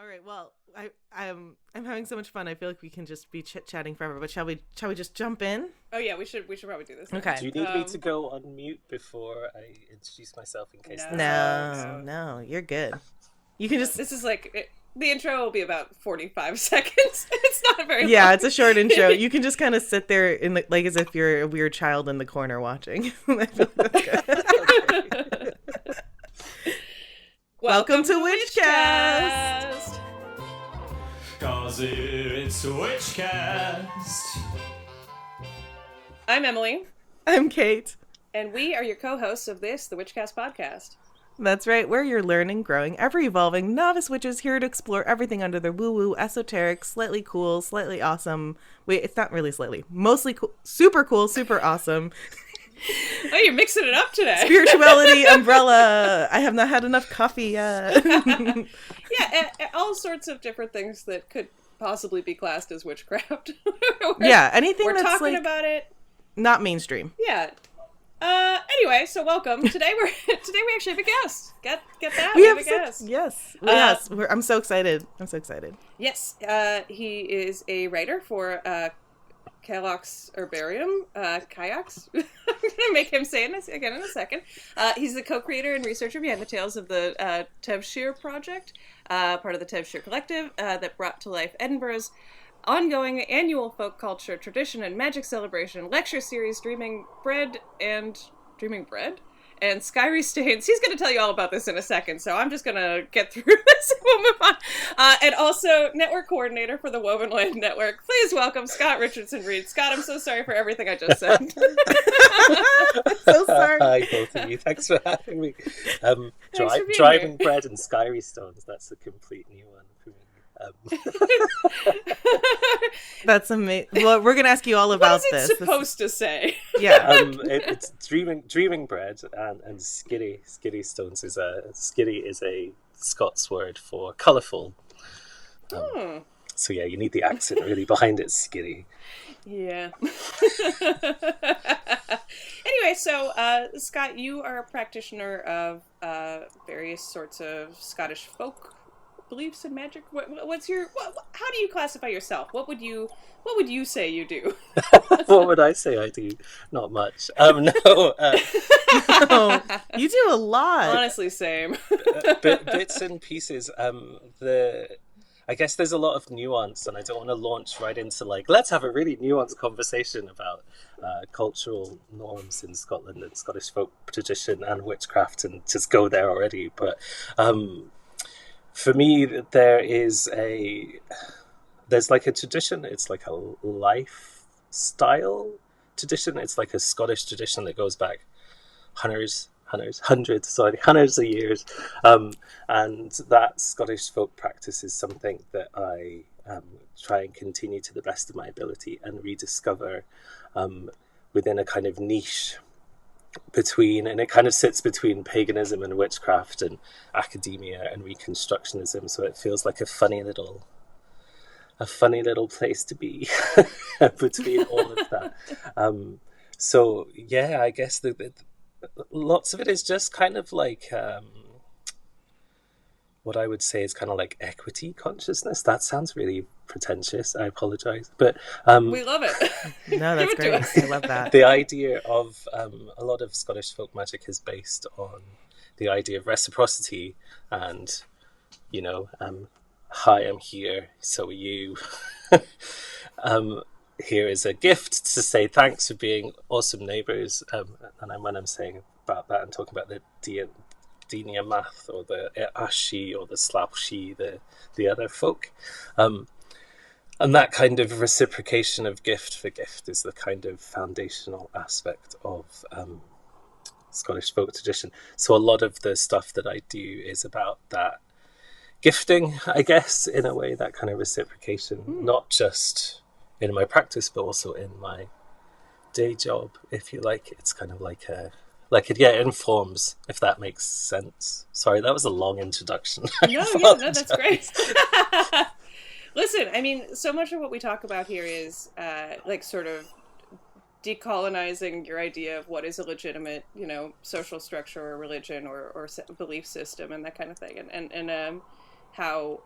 All right. Well, I'm having so much fun. I feel like we can just be chit-chatting forever. But shall we just jump in? Oh yeah, we should probably do this now. Okay. Do you need me to go on mute before I introduce myself in case? No, you're good. You can just. This is like the intro will be about 45 seconds. It's not very. Yeah, long. it's a short intro. You can just kind of sit there in like as if you're a weird child in the corner watching. I feel like that's good. Welcome to Witchcast! 'Cause it's Witchcast. I'm Emily. I'm Kate. And we are your co-hosts of this, the Witchcast podcast. That's right, we're your learning, growing, ever-evolving novice witches here to explore everything under the woo-woo, esoteric, slightly cool, slightly awesome. Wait, it's not really slightly. Mostly cool, super awesome. Oh, you're mixing it up today. Spirituality umbrella. I have not had enough coffee yet. Yeah, all sorts of different things that could possibly be classed as witchcraft. Yeah, anything we're that's talking like about it. Not mainstream. Yeah. Anyway, so welcome. Today we actually have a guest. Get that? We have a guest. Yes. Yes. I'm so excited. Yes. He is a writer for Kellogg's Herbarium, Kayaks. I'm going to make him say it again in a second. He's the co-creator and researcher behind the tales of the Tevshir Project, part of the Tevshir Collective, that brought to life Edinburgh's ongoing annual folk culture, tradition, and magic celebration, lecture series, Dreaming Bread, and Skyry Stains. He's going to tell you all about this in a second, so I'm just going to get through this and we'll move on. And also, network coordinator for the Wovenland Network. Please welcome Scott Richardson-Read. Scott, I'm so sorry for everything I just said. So sorry. Hi, both of you. Thanks for having me. Thanks for Driving Bread and Skyry Stones, that's a complete new one for me. That's amazing. Well, we're gonna ask you all about what is this. It supposed to say? Yeah. It's dreaming bread and skitty stones is a Scots word for colourful. So yeah, you need the accent really behind it, skitty. Yeah. Anyway, so Scott, you are a practitioner of various sorts of Scottish folk beliefs and magic. How do you classify yourself? What would you say you do? What would I say I do? Not much. No, you do a lot. Honestly, same. Bits and pieces. I guess there's a lot of nuance, and I don't want to launch right into let's have a really nuanced conversation about cultural norms in Scotland and Scottish folk tradition and witchcraft, and just go there already. But for me, there's like a tradition. It's like a lifestyle tradition. It's like a Scottish tradition that goes back hundreds of years. And that Scottish folk practice is something that I try and continue to the best of my ability and rediscover within a kind of niche and it kind of sits between paganism and witchcraft and academia and reconstructionism, so it feels like a funny little place to be between all of that. So yeah, I guess lots of it is just kind of like what I would say is kind of like equity consciousness. That sounds really pretentious. I apologize, but we love it. No, that's great. I love that. The idea of a lot of Scottish folk magic is based on the idea of reciprocity, and hi, I'm here, so are you. Here is a gift to say thanks for being awesome neighbours. And when I'm saying about that, I'm talking about the Dina Math or the Ashi or the Slapshi, the other folk. And that kind of reciprocation of gift for gift is the kind of foundational aspect of Scottish folk tradition. So a lot of the stuff that I do is about that gifting, I guess, in a way, that kind of reciprocation, not just in my practice, but also in my day job, if you like. It's kind of it informs, if that makes sense. Sorry, that was a long introduction. No, that's great. Listen, I mean, so much of what we talk about here is sort of decolonizing your idea of what is a legitimate, social structure or religion or belief system and that kind of thing, and how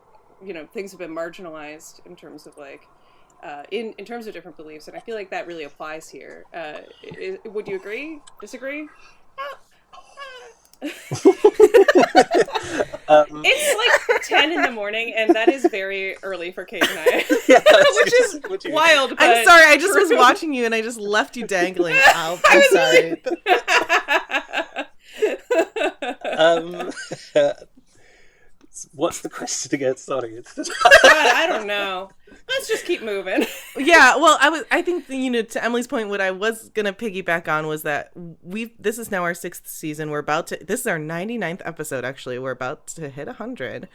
things have been marginalized in terms of like in terms of different beliefs, and I feel like that really applies here. Would you agree? Disagree? It's like 10 in the morning, and that is very early for Kate and I. Yeah, which is wild. But I'm sorry, I just was watching you and I just left you dangling. I'm sorry. What's the question again? Sorry. I don't know. Let's just keep moving. Yeah, well, I think to Emily's point, what I was gonna piggyback on was that this is now our 6th season. This is our 99th episode. Actually, we're about to hit 100,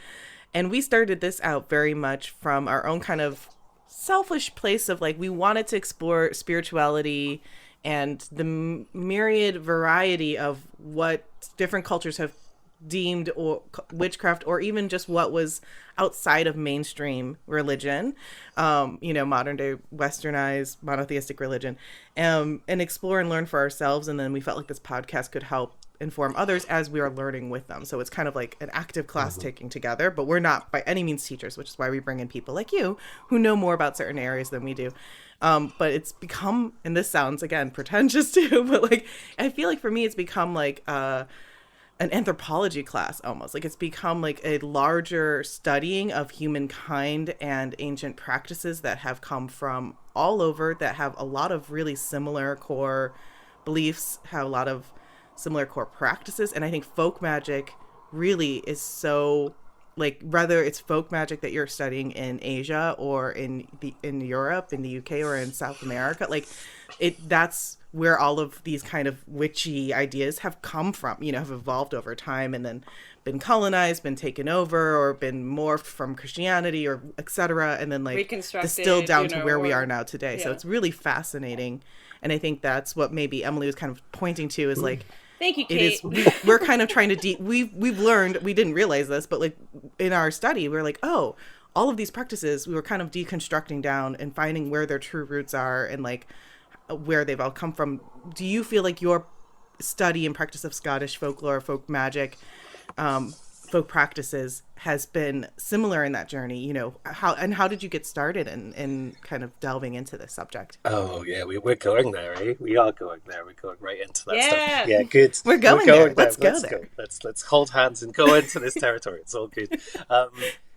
and we started this out very much from our own kind of selfish place of like we wanted to explore spirituality and the myriad variety of what different cultures have deemed or witchcraft, or even just what was outside of mainstream religion, modern day westernized monotheistic religion, and explore and learn for ourselves. And then we felt like this podcast could help inform others as we are learning with them. So it's kind of like an active class taking together, but we're not by any means teachers, which is why we bring in people like you who know more about certain areas than we do. But it's become, and this sounds again pretentious too, but like I feel like for me it's become like an anthropology class almost. Like it's become like a larger studying of humankind and ancient practices that have come from all over, that have a lot of really similar core beliefs, have a lot of similar core practices. And I think folk magic really is so, like, whether it's folk magic that you're studying in Asia or in Europe, in the UK, or in South America, like that's where all of these kind of witchy ideas have come from, have evolved over time and then been colonized, been taken over, or been morphed from Christianity or etc. And then like distilled down to where we are now today. Yeah. So it's really fascinating. And I think that's what maybe Emily was kind of pointing to is like, thank you, Kate. We're kind of trying to we've learned, we didn't realize this, but like in our study, we're like, oh, all of these practices, we were kind of deconstructing down and finding where their true roots are and like where they've all come from. Do you feel like your study and practice of Scottish folklore, folk magic, folk practices has been similar in that journey? How did you get started in kind of delving into this subject? Oh yeah, we're going there, eh? We are going there. We're going right into that stuff. Yeah, good. We're going there. Let's go. Let's hold hands and go into this territory. It's all good.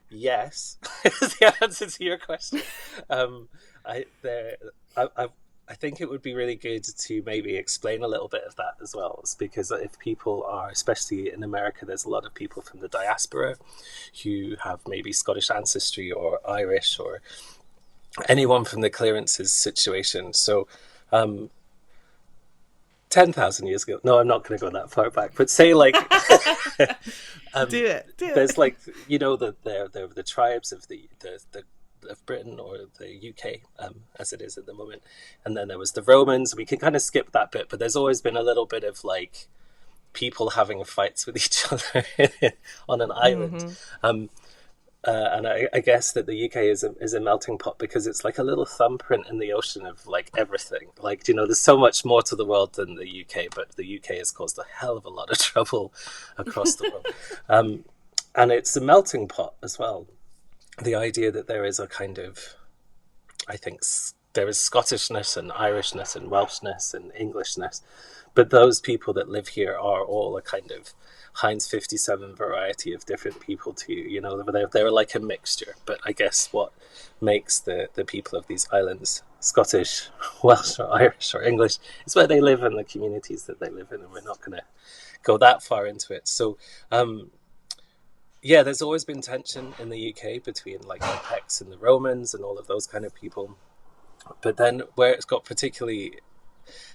Yes, is the answer to your question. I think it would be really good to maybe explain a little bit of that as well, because if people are, especially in America, there's a lot of people from the diaspora who have maybe Scottish ancestry or Irish or anyone from the clearances situation. So 10,000 years ago, no, I'm not going to go that far back, but say like do it. There's like, the tribes of the of Britain or the UK, as it is at the moment, and then there was the Romans. We can kind of skip that bit, but there's always been a little bit of like people having fights with each other on an island. And I guess that the UK is a melting pot because it's like a little thumbprint in the ocean of like everything. Like, there's so much more to the world than the UK, but the UK has caused a hell of a lot of trouble across the world. And it's a melting pot as well. The idea that there is a kind of, I think there is Scottishness and Irishness and Welshness and Englishness, but those people that live here are all a kind of Heinz 57 variety of different people too. They're like a mixture. But I guess what makes the people of these islands Scottish, Welsh or Irish or English is where they live and the communities that they live in, and we're not going to go that far into it. So yeah, there's always been tension in the UK between like the Picts and the Romans and all of those kind of people. But then where it's got particularly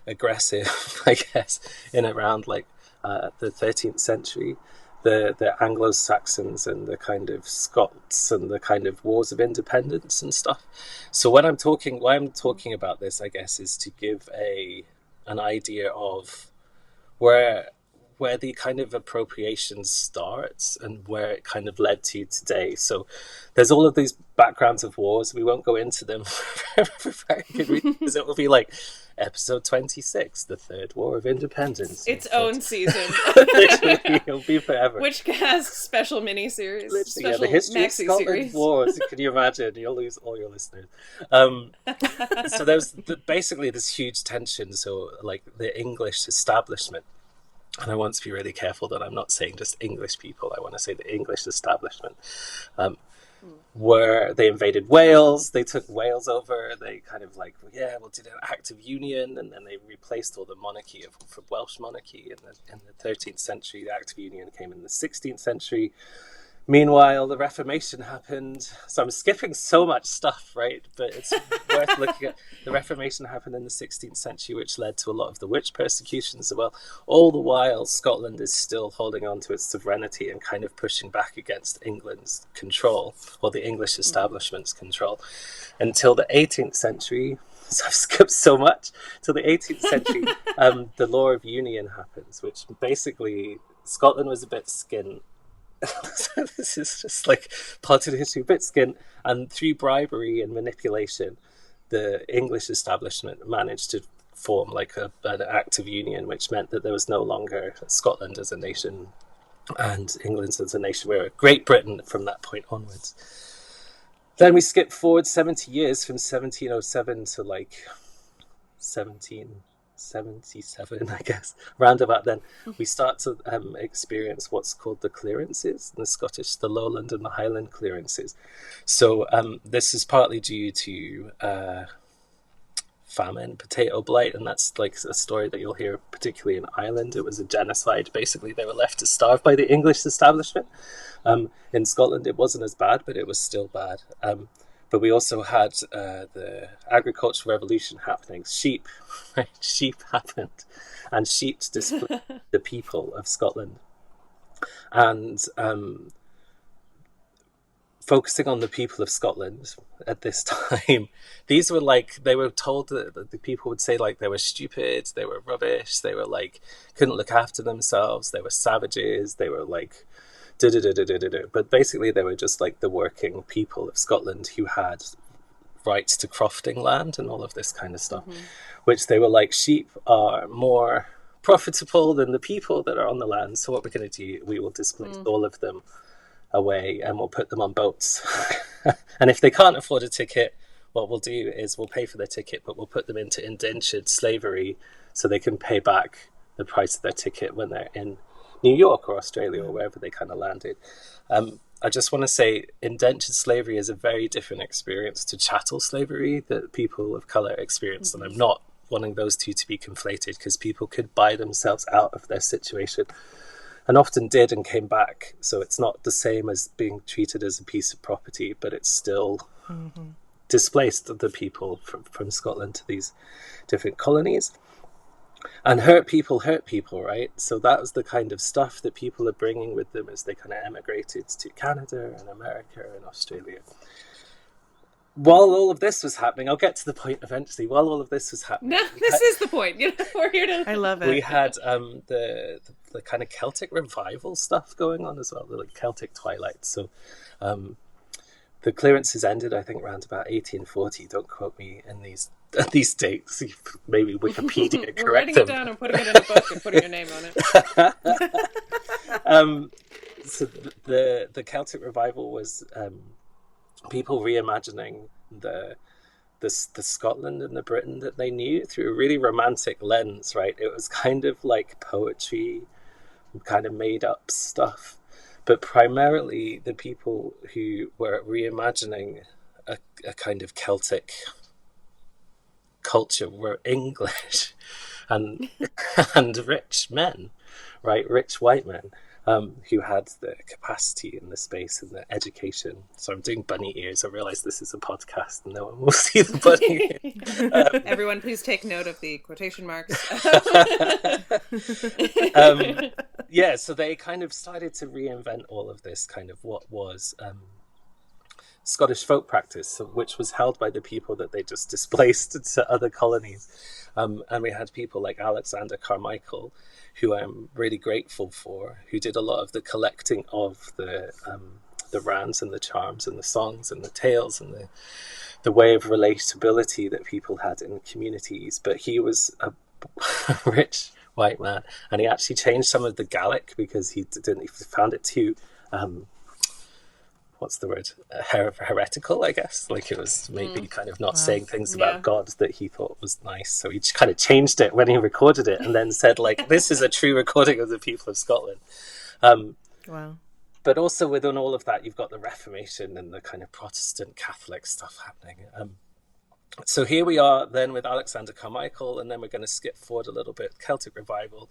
aggressive, I guess, in around like the 13th century, the Anglo-Saxons and the kind of Scots and the kind of wars of independence and stuff. So why I'm talking about this, I guess, is to give an idea of where where the kind of appropriation starts and where it kind of led to today. So there's all of these backgrounds of wars. We won't go into them for very good reasons. It will be like episode 26, the Third War of Independence. Its own season. Literally, it'll be forever. Which has special miniseries. Literally, the history of Scotland series. wars. Can you imagine? You'll lose all your listeners. So there's basically this huge tension. So like the English establishment, and I want to be really careful that I'm not saying just English people. I want to say the English establishment. Where they invaded Wales, they took Wales over, they kind of like, we'll do an act of union, and then they replaced all the monarchy from Welsh monarchy in the 13th century. The Act of Union came in the 16th century. Meanwhile, the Reformation happened. So I'm skipping so much stuff, right? But it's worth looking at. The Reformation happened in the 16th century, which led to a lot of the witch persecutions as well. All the while, Scotland is still holding on to its sovereignty and kind of pushing back against England's control, or the English establishment's control, until the 18th century. So I've skipped so much. Till the 18th century, the Law of Union happens, which basically Scotland was a bit skint. So this is just like part of the history, a bit skint, and through bribery and manipulation, the English establishment managed to form like an act of union, which meant that there was no longer Scotland as a nation and England as a nation. We were Great Britain from that point onwards. Then we skip forward 70 years from 1707 to like 1777, I guess. Round about then, we start to experience what's called the clearances, the Lowland and the Highland clearances. So this is partly due to famine, potato blight, and that's like a story that you'll hear particularly in Ireland. It was a genocide. Basically, they were left to starve by the English establishment. In Scotland, it wasn't as bad, but it was still bad. But we also had the agricultural revolution happening. Sheep happened, and sheep displaced the people of Scotland. And focusing on the people of Scotland at this time, these were like, they were told that the people would say like they were stupid, they were rubbish, they were like, couldn't look after themselves, they were savages, they were like, but basically they were just like the working people of Scotland who had rights to crofting land and all of this kind of stuff, which they were like, sheep are more profitable than the people that are on the land, so what we're going to do, we will displace all of them away and we'll put them on boats. And if they can't afford a ticket, what we'll do is we'll pay for their ticket, but we'll put them into indentured slavery so they can pay back the price of their ticket when they're in New York or Australia or wherever they kind of landed. I just want to say indentured slavery is a very different experience to chattel slavery that people of colour experienced. And I'm not wanting those two to be conflated, because people could buy themselves out of their situation and often did and came back. So it's not the same as being treated as a piece of property, but it's still displaced the people from Scotland to these different colonies. And hurt people, right? So that was the kind of stuff that people are bringing with them as they kind of emigrated to Canada and America and Australia. While all of this was happening, I'll get to the point eventually. While all of this was happening, no, this is the point. We're here to. I love it. We had the kind of Celtic revival stuff going on as well, the like Celtic twilight. So the clearances ended, I think, around about 1840. Don't quote me in these dates. Maybe Wikipedia correct We're writing them. it down and putting it in a book and putting your name on it. So the Celtic revival was people reimagining the Scotland and the Britain that they knew through a really romantic lens, right? It was kind of like poetry, kind of made up stuff, but primarily the people who were reimagining a kind of Celtic culture were English and rich men, right? Rich white men who had the capacity and the space and the education. So I'm doing bunny ears. I realize this is a podcast and no one will see the bunny ears. Everyone, please take note of the quotation marks. Yeah, so they kind of started to reinvent all of this kind of what was Scottish folk practice, which was held by the people that they just displaced to other colonies. And we had people like Alexander Carmichael, who I'm really grateful for, who did a lot of the collecting of the rands and the charms and the songs and the tales and the way of relatability that people had in communities. But he was a rich white man, and he actually changed some of the Gaelic because he found it too what's the word, heretical, I guess. Like it was maybe kind of not saying things about God that he thought was nice, so he just kind of changed it when he recorded it and then said like, this is a true recording of the people of Scotland. Wow. But also within all of that, you've got the Reformation and the kind of Protestant Catholic stuff happening. So here we are then with Alexander Carmichael, and then we're going to skip forward a little bit. Celtic Revival,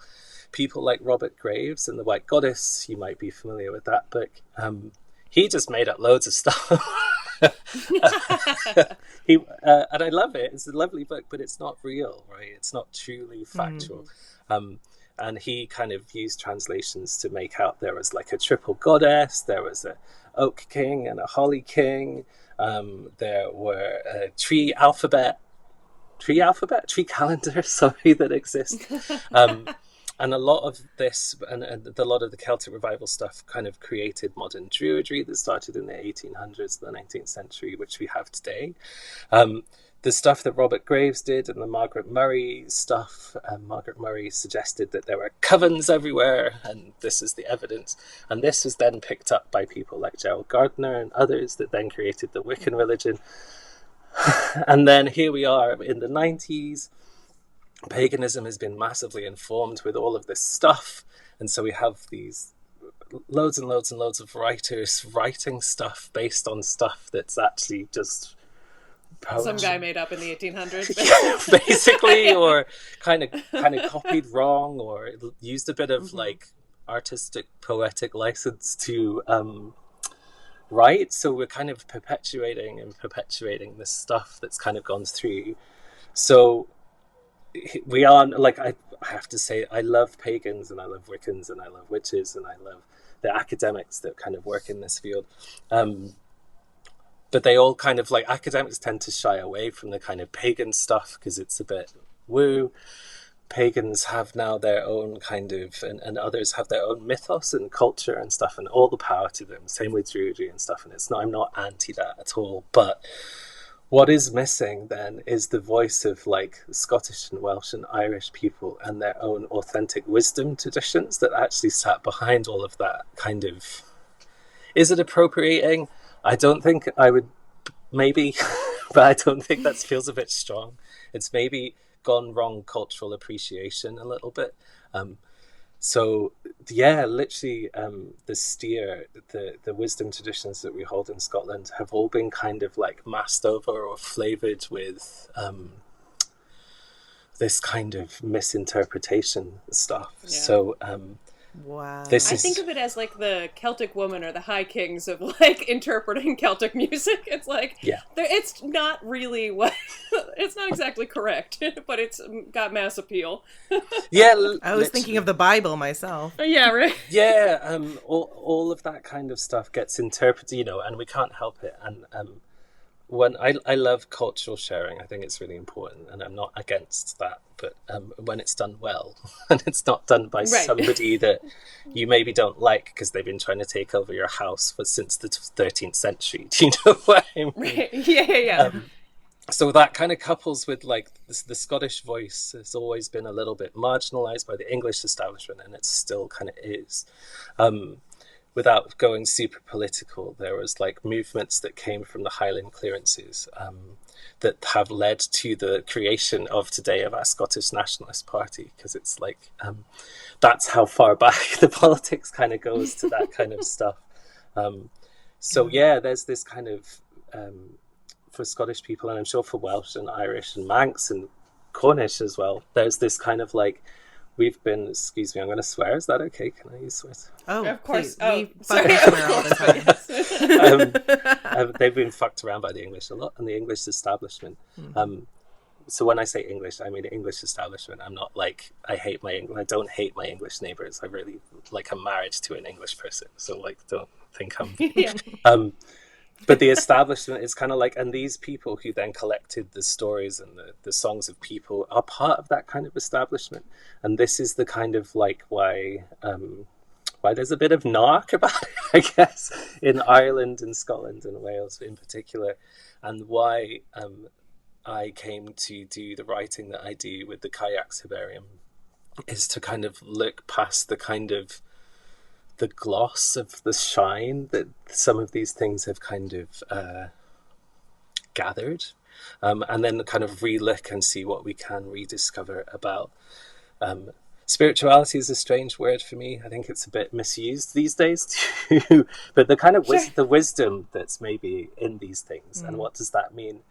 people like Robert Graves and the White Goddess, you might be familiar with that book. He just made up loads of stuff. And I love it. It's a lovely book, but it's not real, right? It's not truly factual. And he kind of used translations to make out there was like a triple goddess, there was a oak king and a holly king, there were a tree calendar, sorry, that exists. And a lot of this, and a lot of the Celtic Revival stuff kind of created modern Druidry that started in the 1800s, the 19th century, which we have today. The stuff that Robert Graves did and the Margaret Murray stuff, Margaret Murray suggested that there were covens everywhere, and this is the evidence. And this was then picked up by people like Gerald Gardner and others that then created the Wiccan religion. And then here we are in the 90s. Paganism has been massively informed with all of this stuff. And so we have these loads and loads and loads of writers writing stuff based on stuff that's actually just some guy made up in the 1800s. Basically, or kind of copied wrong, or used a bit of like artistic, poetic license to write. So we're kind of perpetuating this stuff that's kind of gone through. So we are, like, I have to say, I love pagans and I love Wiccans and I love witches and I love the academics that kind of work in this field. But they all kind of, like, academics tend to shy away from the kind of pagan stuff because it's a bit woo. Pagans have now their own kind of, and others have their own mythos and culture and stuff, and all the power to them. Same with Druidry and stuff. And I'm not anti that at all. But what is missing then is the voice of like Scottish and Welsh and Irish people and their own authentic wisdom traditions that actually sat behind all of that kind of. Is it appropriating? I don't think I would, maybe, but I don't think that feels a bit strong. It's maybe gone wrong cultural appreciation a little bit. So yeah, literally the steer, the wisdom traditions that we hold in Scotland have all been kind of like masked over or flavoured with this kind of misinterpretation stuff. Yeah. So wow. I think of it as like the Celtic woman or the High Kings of like interpreting Celtic music. It's like, it's not really what, it's not exactly correct, but it's got mass appeal. Yeah. I was thinking of the Bible myself. Yeah, right. Yeah. All of that kind of stuff gets interpreted, and we can't help it. And when I love cultural sharing, I think it's really important, and I'm not against that. But when it's done well, and it's not done by somebody that you maybe don't like because they've been trying to take over your house since the 13th century. Do you know what I mean? Right. Yeah. So that kind of couples with like the Scottish voice has always been a little bit marginalised by the English establishment, and it still kind of is. Without going super political, there was like movements that came from the Highland clearances that have led to the creation of today of our Scottish Nationalist Party, because it's like that's how far back the politics kind of goes to that kind of stuff. So yeah, there's this kind of for Scottish people, and I'm sure for Welsh and Irish and Manx and Cornish as well, there's this kind of like, we've been, excuse me, I'm going to swear. Is that okay? Can I use swears? Oh, of course. We fucking swear all the time. They've been fucked around by the English a lot, and the English establishment. So when I say English, I mean English establishment. I'm not like, I don't hate my English neighbours. I really, like, I'm married to an English person. So, like, don't think I'm... But the establishment is kind of like, and these people who then collected the stories and the songs of people are part of that kind of establishment. And this is the kind of like why there's a bit of narc about it, I guess, in Ireland and Scotland and Wales in particular, and why I came to do the writing that I do with the Kayaks Herbarium is to kind of look past the kind of the gloss of the shine that some of these things have kind of gathered, and then kind of re-look and see what we can rediscover about spirituality is a strange word for me. I think it's a bit misused these days too. But the kind of the wisdom that's maybe in these things, and what does that mean?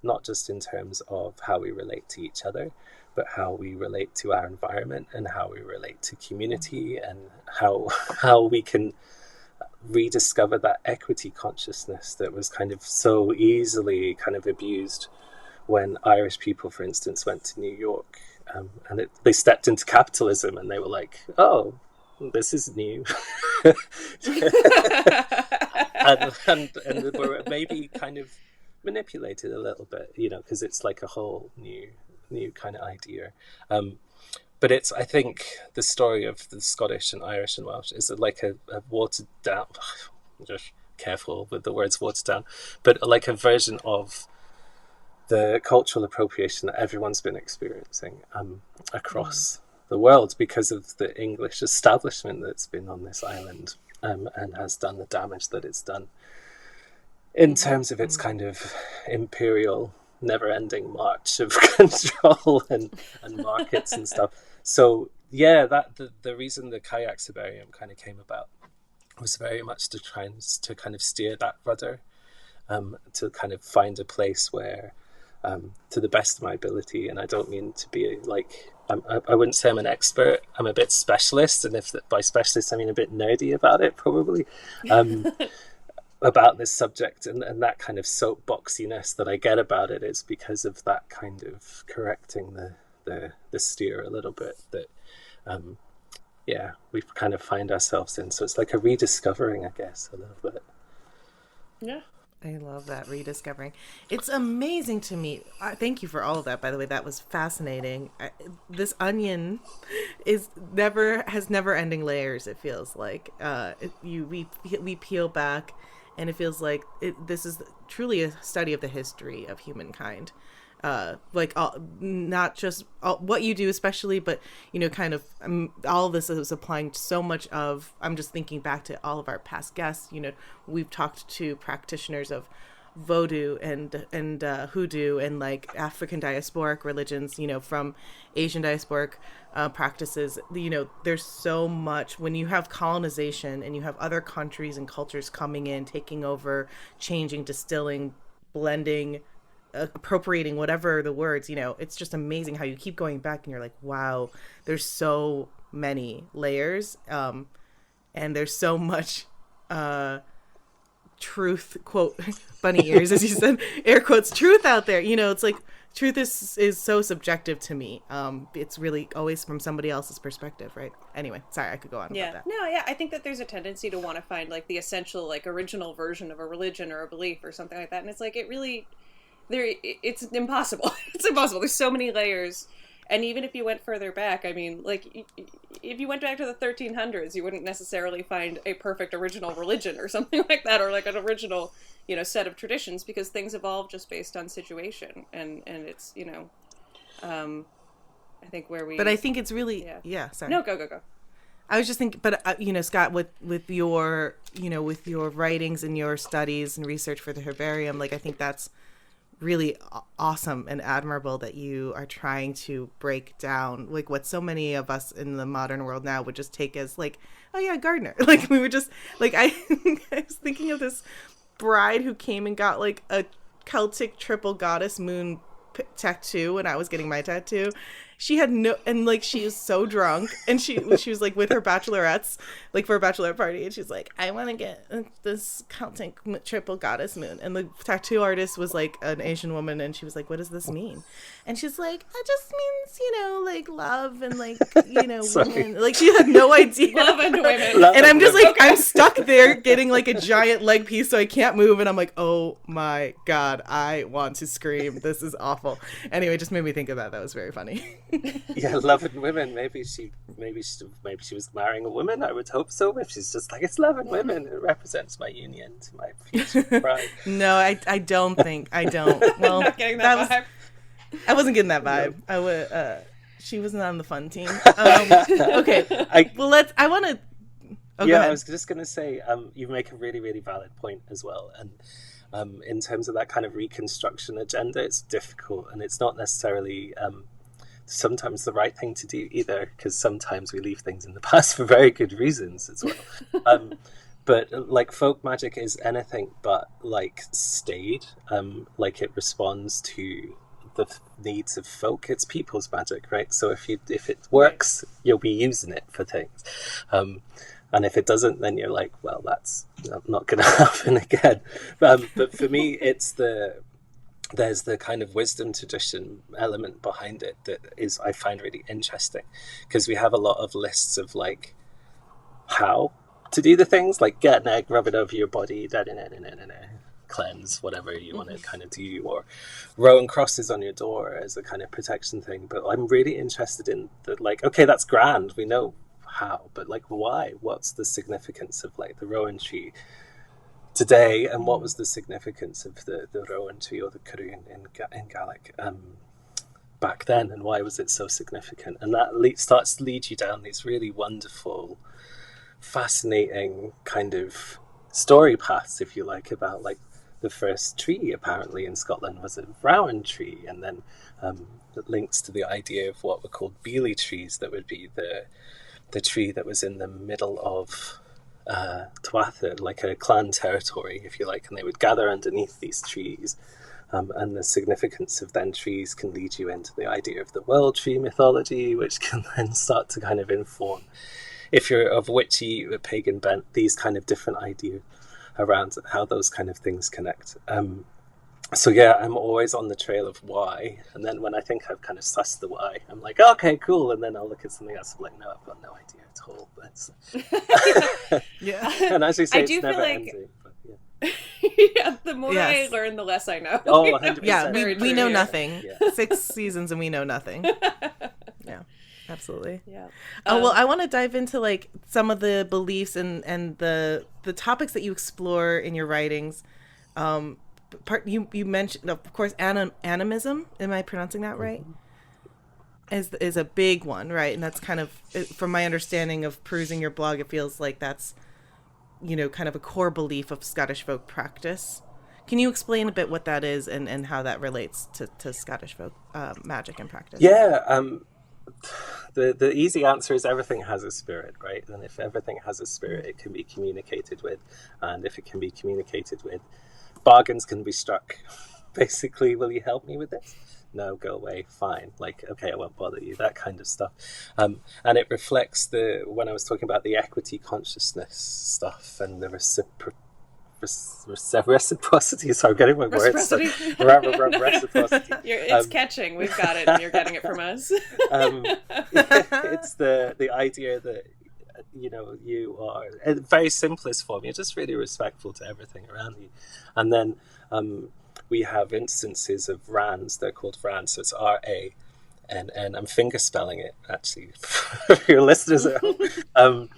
Not just in terms of how we relate to each other, but how we relate to our environment and how we relate to community, and how we can rediscover that equity consciousness that was kind of so easily kind of abused when Irish people, for instance, went to New York. And they stepped into capitalism and they were like, oh, this is new. and were maybe kind of manipulated a little bit, because it's like a whole new kind of idea. But it's, I think, the story of the Scottish and Irish and Welsh is like a watered down, just careful with the words watered down, but like a version of the cultural appropriation that everyone's been experiencing across the world because of the English establishment that's been on this island, and has done the damage that it's done in terms of its kind of imperial, never-ending march of control and markets and stuff. So yeah, that the reason the Kayaks Herbarium kind of came about was very much to try and to kind of steer that rudder, to kind of find a place where, to the best of my ability, and I don't mean to be like, I wouldn't say I'm an expert, I'm a bit specialist, and if by specialist I mean a bit nerdy about it probably, about this subject, and that kind of soapboxiness that I get about it is because of that kind of correcting the steer a little bit that we kind of find ourselves in. So it's like a rediscovering, I guess, a little bit. Yeah. I love that, rediscovering. It's amazing to me. Thank you for all of that, by the way. That was fascinating. This onion has never ending layers. It feels like we peel back, and it feels like this is truly a study of the history of humankind. Not just what you do especially, but kind of all of this is applying to so much of, I'm just thinking back to all of our past guests. We've talked to practitioners of Vodou and Hoodoo and like African diasporic religions, from Asian diasporic practices. There's so much when you have colonization and you have other countries and cultures coming in, taking over, changing, distilling, blending, appropriating, whatever the words, it's just amazing how you keep going back and you're like, wow, there's so many layers, and there's so much truth, quote, bunny ears, as you said, air quotes, truth out there. It's like truth is so subjective to me. It's really always from somebody else's perspective, right? Anyway, sorry, I could go on about that. No, yeah, I think that there's a tendency to want to find like the essential, like original version of a religion or a belief or something like that, and it's like it's impossible. It's impossible. There's so many layers. And even if you went further back, I mean, like, if you went back to the 1300s, you wouldn't necessarily find a perfect original religion or something like that, or like an original, set of traditions, because things evolve just based on situation. And it's, I think where we... But I think it's really... Yeah, sorry. No, go. I was just thinking, but, Scott, with your, with your writings and your studies and research for the herbarium, like, I think that's really awesome and admirable that you are trying to break down like what so many of us in the modern world now would just take as like, oh yeah, gardener. Like we were just like, I was thinking of this bride who came and got like a Celtic triple goddess moon tattoo when I was getting my tattoo, she had no, and like she was so drunk, and she was like with her bachelorettes, like for a bachelorette party, and she's like, I want to get this Celtic triple goddess moon, and the tattoo artist was like an Asian woman, and she was like, what does this mean? And she's like, it just means, you know, like love and like, you know, women. Like she had no idea. Love and women. And I'm just like, I'm stuck there getting like a giant leg piece, so I can't move, and I'm like, oh my god, I want to scream. This is awful. Anyway, it just made me think of that. That was very funny. Yeah, love and women. Maybe she was marrying a woman. I would hope so. If she's just like, it's love and women, it represents my union to my future bride. No, I don't think. I don't. Well, Not getting that vibe. I wasn't getting that vibe. I would. She wasn't on the fun team. Okay. I want to. Oh, yeah, I was just going to say, you make a really, really valid point as well. And in terms of that kind of reconstruction agenda, it's difficult, and it's not necessarily sometimes the right thing to do either, because sometimes we leave things in the past for very good reasons as well. But like folk magic is anything but like staid. Like it responds to the needs of folk. It's people's magic, right? So if it works, you'll be using it for things. And if it doesn't, then you're like, well, that's not going to happen again. But for me, there's the kind of wisdom tradition element behind it that is, I find really interesting, because we have a lot of lists of like how to do the things, like get an egg, rub it over your body, cleanse, whatever you want to kind of do, or rowing crosses on your door as a kind of protection thing. But I'm really interested in the, like, okay, that's grand, we know how, but like why? What's the significance of like the rowan tree today, and what was the significance of the rowan tree or the Carún in Gaelic back then, and why was it so significant? And that starts to lead you down these really wonderful, fascinating kind of story paths, if you like, about like the first tree apparently in Scotland was a rowan tree, and then it links to the idea of what were called beely trees, that would be the tree that was in the middle of Tuatha, like a clan territory, if you like, and they would gather underneath these trees. And the significance of then trees can lead you into the idea of the world tree mythology, which can then start to kind of inform, if you're of witchy pagan bent, these kind of different ideas around how those kind of things connect. So yeah, I'm always on the trail of why, and then when I think I've kind of sussed the why, I'm like, okay, cool, and then I'll look at something else. I'm like, no, I've got no idea at all. But Yeah. And as you say, I it's do never feel like ending. But, yeah. yeah, the more Yes. I learn, the less I know. Oh, 100%. Yeah, Very we true, know yeah. nothing. Yeah. 6 seasons and we know nothing. Yeah, absolutely. Yeah. Well, I want to dive into like some of the beliefs and the topics that you explore in your writings. You mentioned, of course, animism. Am I pronouncing that right? Is a big one, right? And that's kind of, from my understanding of perusing your blog, it feels like that's, you know, kind of a core belief of Scottish folk practice. Can you explain a bit what that is and how that relates to Scottish folk magic and practice? Yeah, the easy answer is everything has a spirit, right? And if everything has a spirit, it can be communicated with. And if it can be communicated with, bargains can be struck. Basically, will you help me with this? No, go away, fine. Like, okay, I won't bother you, that kind of stuff. And it reflects when I was talking about the equity consciousness stuff and the reciprocity. Sorry, I'm getting my words. Reciprocity. It's catching. We've got it, and you're getting it from us. It's the idea that, you know, you are, in very simplest form, you're just really respectful to everything around you. And then we have instances of RANs. They're called RANs, so it's R-A. And I'm finger spelling it, actually, for your listeners at home.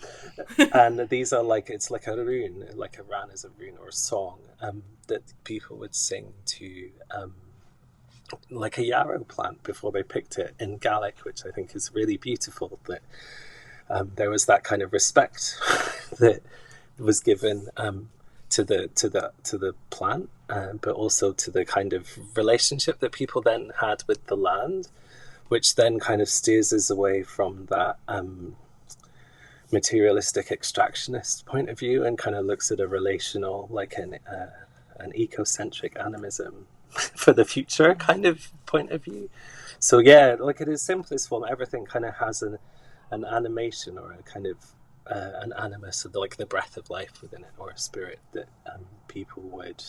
And these are like, it's like a rune, like a ran is a rune or a song that people would sing to like a yarrow plant before they picked it in Gaelic, which I think is really beautiful, that there was that kind of respect that was given to the plant, but also to the kind of relationship that people then had with the land, which then kind of steers us away from that materialistic extractionist point of view and kind of looks at a relational, like an ecocentric animism for the future kind of point of view. So yeah, like in its simplest form, everything kind of has an animation or a kind of an animus, like the breath of life within it, or a spirit that people would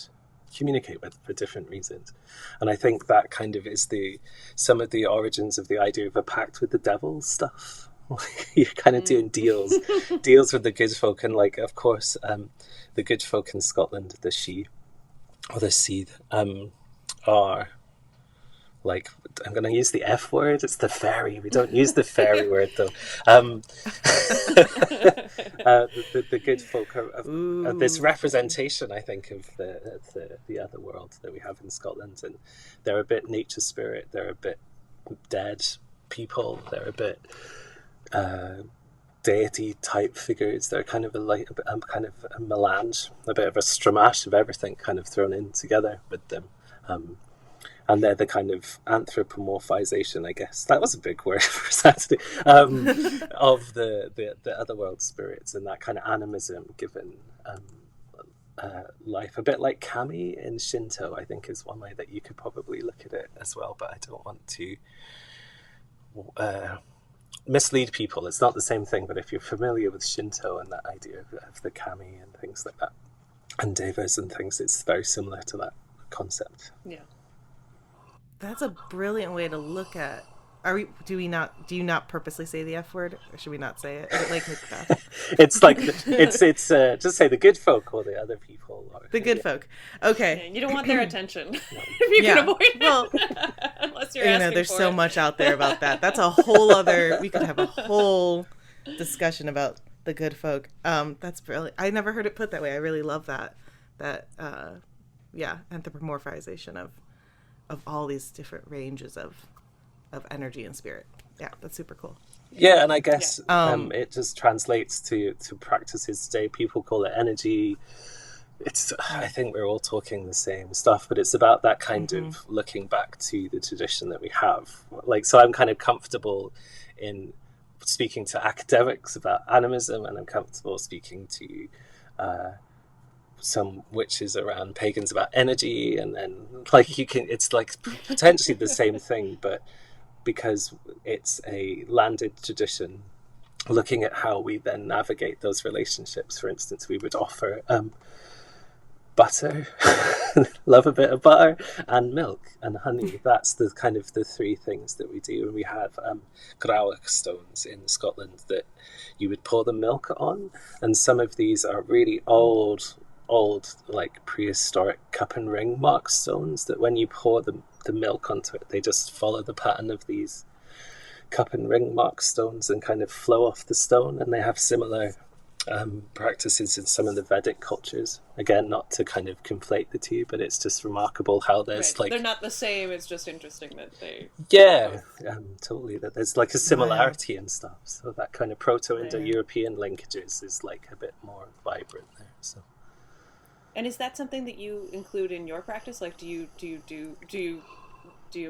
communicate with for different reasons. And I think that kind of is some of the origins of the idea of a pact with the devil stuff. You're kind of doing deals with the good folk, and like, of course, the good folk in Scotland, the Sidhe or the Seed, are like, I'm going to use the F word. It's the fairy. We don't use the fairy word though. The good folk are this representation, I think, of the other world that we have in Scotland, and they're a bit nature spirit. They're a bit dead people. They're a bit deity type figures. They're kind of kind of a melange, a bit of a stramash of everything kind of thrown in together with them. And they're the kind of anthropomorphization, I guess. That was a big word for Saturday. Of the otherworld spirits, and that kind of animism given life. A bit like kami in Shinto, I think, is one way that you could probably look at it as well. But I don't want to mislead people. It's not the same thing. But if you're familiar with Shinto and that idea of the kami and things like that, and devas and things, it's very similar to that concept. Yeah. That's a brilliant way to look at. Do you not purposely say the F word, or should we not say it? Is it like Macbeth? It's like it's just say the good folk or the other people. Or, the good folk. Okay. Yeah, you don't want their attention if you can avoid it. Well, unless you're asking there's for so it. much out there about that. That's a whole other. We could have a whole discussion about the good folk. That's brilliant. I never heard it put that way. I really love that. Anthropomorphization of all these different ranges of energy and spirit. Yeah, that's super cool. Yeah, and I guess it just translates to practices today. People call it energy. I think we're all talking the same stuff, but it's about that kind of looking back to the tradition that we have. Like, so I'm kind of comfortable in speaking to academics about animism, and I'm comfortable speaking to some witches around pagans about energy, and then like it's like potentially the same thing, but because it's a landed tradition, looking at how we then navigate those relationships. For instance, we would offer butter, love a bit of butter, and milk and honey. That's the kind of the three things that we do. And we have grauach stones in Scotland that you would pour the milk on, and some of these are really old like prehistoric cup and ring mark stones that when you pour the milk onto it, they just follow the pattern of these cup and ring mark stones and kind of flow off the stone. And they have similar practices in some of the Vedic cultures. Again, not to kind of conflate the two, but it's just remarkable how there's like, they're not the same. It's just interesting that they totally, that there's like a similarity and stuff. So that kind of Proto-Indo-European linkages is like a bit more vibrant there. So. And is that something that you include in your practice? Like, do you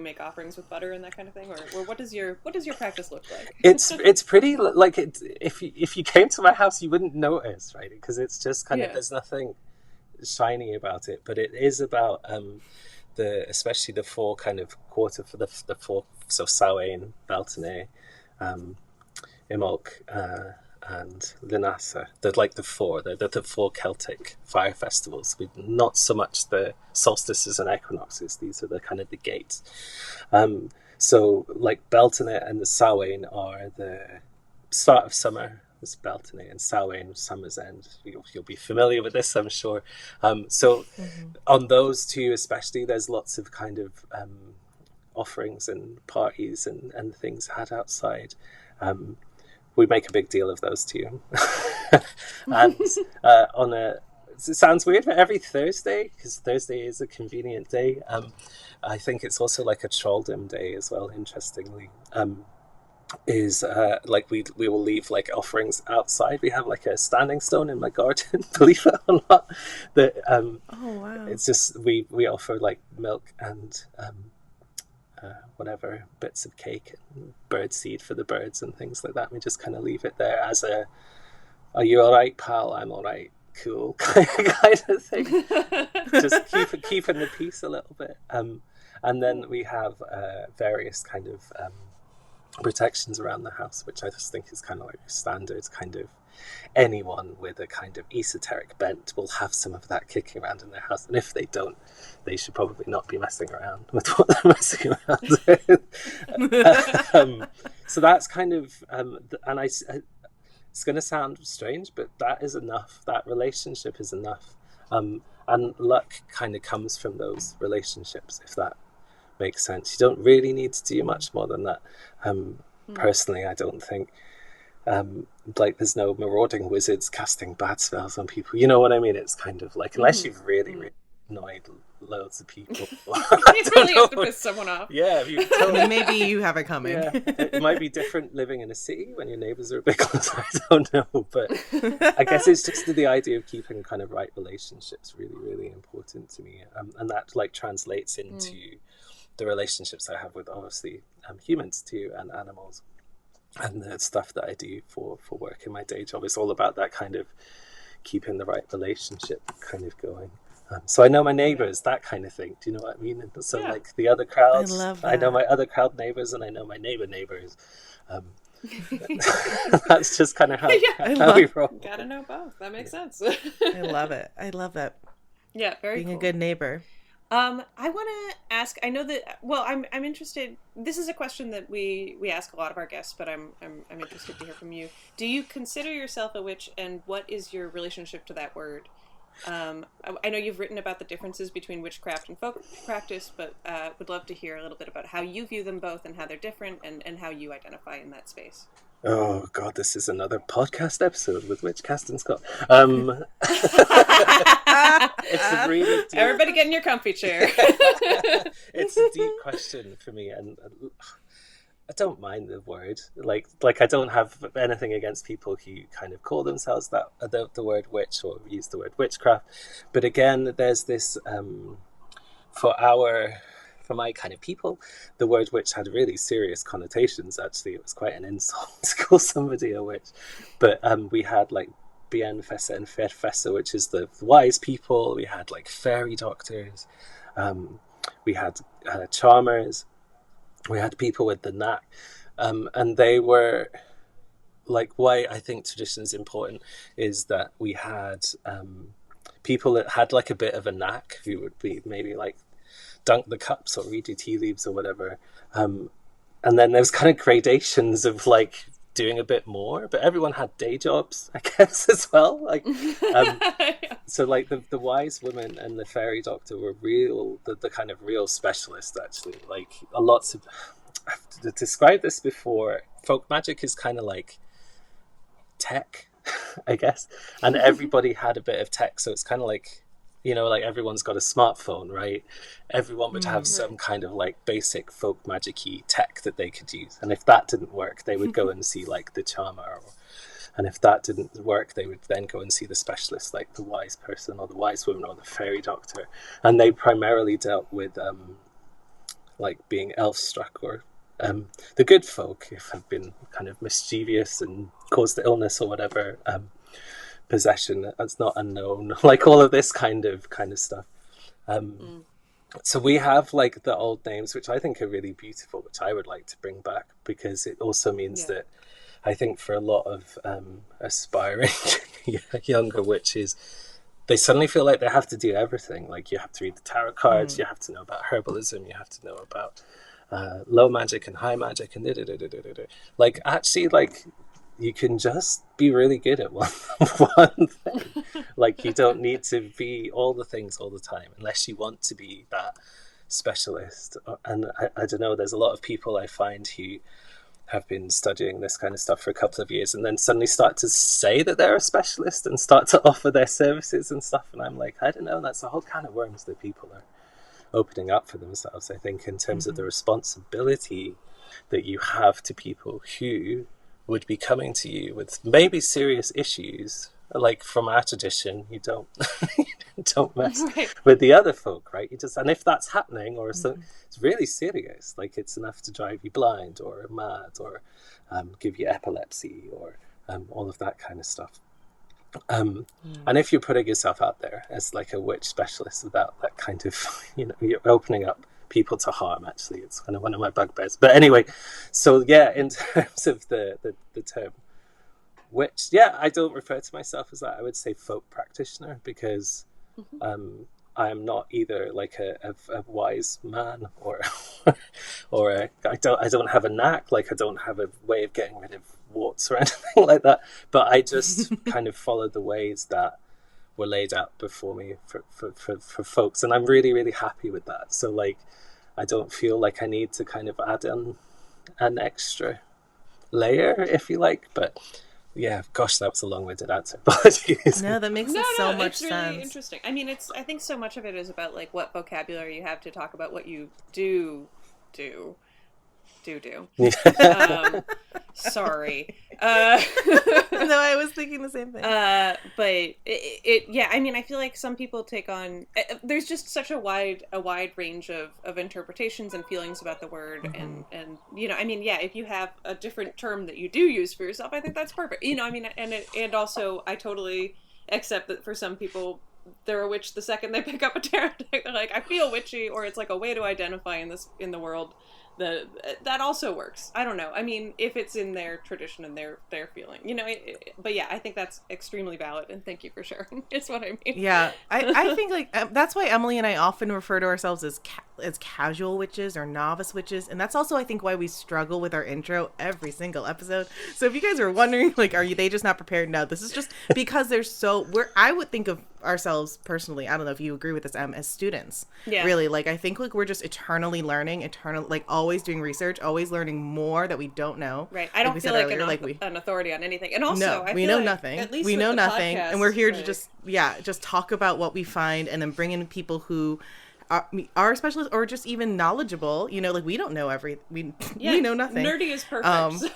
make offerings with butter and that kind of thing, or what does your practice look like? It's pretty like it. If you came to my house, you wouldn't notice, right? Because it's just kind of, there's nothing shiny about it, but it is about especially the four kind of quarter for the four. So Samhain, Beltane, Imbolc, and Linasa. They're like the four Celtic fire festivals. Not so much the solstices and equinoxes. These are the kind of the gates. So like Beltane and the Samhain are the start of summer. It's Beltane, and Samhain, summer's end. You'll be familiar with this, I'm sure. On those two especially, there's lots of kind of offerings and parties and things had outside. We make a big deal of those two. And it sounds weird, but every Thursday, because Thursday is a convenient day, I think it's also like a Trolldom day as well, interestingly, is like we will leave like offerings outside. We have like a standing stone in my garden, believe it or not. That it's just, we offer like milk and whatever, bits of cake and bird seed for the birds and things like that. We just kind of leave it there as are you all right, pal? I'm all right. Cool. kind of thing. Just keeping the peace a little bit. And then we have various kind of protections around the house, which I just think is kind of like standard kind of anyone with a kind of esoteric bent will have some of that kicking around in their house. And if they don't, they should probably not be messing around with what they're messing around with. So that's kind of, and it's going to sound strange, but that is enough. That relationship is enough. And luck kind of comes from those relationships, if that makes sense. You don't really need to do much more than that. Personally, I don't think like there's no marauding wizards casting bad spells on people. You know what I mean? It's kind of like, unless you've really, really annoyed loads of people. You really have to piss someone off. Yeah, maybe you have it coming. Yeah, it might be different living in a city when your neighbours are a bit closer. I don't know, but I guess it's just the idea of keeping kind of right relationships really, really important to me, and that like translates into the relationships I have with obviously humans too, and animals, and the stuff that I do for work in my day job. It's all about that kind of keeping the right relationship kind of going. So I know my neighbours, that kind of thing. Do you know what I mean? And so like the other crowds, I know my other crowd neighbours, and I know my neighbours. That's just kind of how we roll. Gotta know both. That makes sense. I love it. I love it. Yeah, very being cool. a good neighbor. I want to ask. I know that. Well, I'm interested. This is a question that we ask a lot of our guests, but I'm interested to hear from you. Do you consider yourself a witch, and what is your relationship to that word? I know you've written about the differences between witchcraft and folk practice, but would love to hear a little bit about how you view them both and how they're different, and how you identify in that space. Oh God, this is another podcast episode with Witchcast and Scott. It's a really deep... Everybody get in your comfy chair. It's a deep question for me, and I don't mind the word. Like I don't have anything against people who kind of call themselves that the word witch or use the word witchcraft. But again, there's this for my kind of people, the word witch had really serious connotations. Actually, it was quite an insult to call somebody a witch. But we had like Bienfessa and Ferfessa, which is the wise people. We had like fairy doctors. We had charmers. We had people with the knack. And they were like, why I think tradition is important is that we had people that had like a bit of a knack who would be maybe like dunk the cups or read you tea leaves or whatever. And then there's kind of gradations of like doing a bit more, but everyone had day jobs, I guess, as well. Like, so like the wise woman and the fairy doctor were the kind of real specialists, actually. Like a lot of, I've described this before, folk magic is kind of like tech, I guess. And everybody had a bit of tech. So it's kind of like, you know, like everyone's got a smartphone, right? Everyone would have some kind of like basic folk magic-y tech that they could use. And if that didn't work, they would go and see like the charmer. And if that didn't work, they would then go and see the specialist, like the wise person or the wise woman or the fairy doctor. And they primarily dealt with like being elf-struck or the good folk, if have been kind of mischievous and caused illness or whatever, possession that's not unknown, like all of this kind of stuff. So we have like the old names, which I think are really beautiful, which I would like to bring back, because it also means that I think for a lot of aspiring younger witches, they suddenly feel like they have to do everything. Like you have to read the tarot cards, you have to know about herbalism, you have to know about low magic and high magic and like actually like you can just be really good at one thing. Like you don't need to be all the things all the time unless you want to be that specialist. And I don't know, there's a lot of people I find who have been studying this kind of stuff for a couple of years and then suddenly start to say that they're a specialist and start to offer their services and stuff. And I'm like, I don't know, that's a whole can of worms that people are opening up for themselves, I think, in terms of the responsibility that you have to people who would be coming to you with maybe serious issues. Like from our tradition, you don't mess with the other folk, right? You just, and if that's happening or so, it's really serious. Like it's enough to drive you blind or mad or give you epilepsy or all of that kind of stuff. And if you're putting yourself out there as like a witch specialist without that kind of, you know, you're opening up people to harm. Actually, it's kind of one of my bugbears. But anyway, so yeah, in terms of the term witch, yeah, I don't refer to myself as that. I would say folk practitioner, because I am not either like a wise man or I don't have a knack, like I don't have a way of getting rid of warts or anything like that. But I just kind of follow the ways that were laid out before me for folks, and I'm really, really happy with that. So like, I don't feel like I need to kind of add in an extra layer, if you like. But yeah, gosh, that was a long-winded answer. Apologies. No, that makes so much it's really sense. Interesting. I mean, I think so much of it is about like what vocabulary you have to talk about what you do. Sorry. No, I was thinking the same thing. But yeah, I mean, I feel like some people take on, there's just such a wide range of interpretations and feelings about the word. And, you know, I mean, yeah, if you have a different term that you do use for yourself, I think that's perfect. You know, I mean, and also I totally accept that for some people, they're a witch the second they pick up a tarot deck. They're like, I feel witchy, or it's like a way to identify in the world. That also works. I don't know. I mean, if it's in their tradition and their feeling, you know. But yeah, I think that's extremely valid, and thank you for sharing. It's what I mean. Yeah, I think like that's why Emily and I often refer to ourselves as casual witches or novice witches, and that's also I think why we struggle with our intro every single episode. So if you guys are wondering, like, are they just not prepared? No, this is just because I would think of ourselves personally, I don't know if you agree with this, as students. Yeah. Really, like, I think like we're just eternally learning, like always doing research, always learning more that we don't know. Right. I don't feel like an authority on anything. And also, we know nothing. At least we know nothing, podcast, and we're here to just talk about what we find, and then bring in people who are specialists or just even knowledgeable. You know, like we don't know we know nothing. Nerdy is perfect.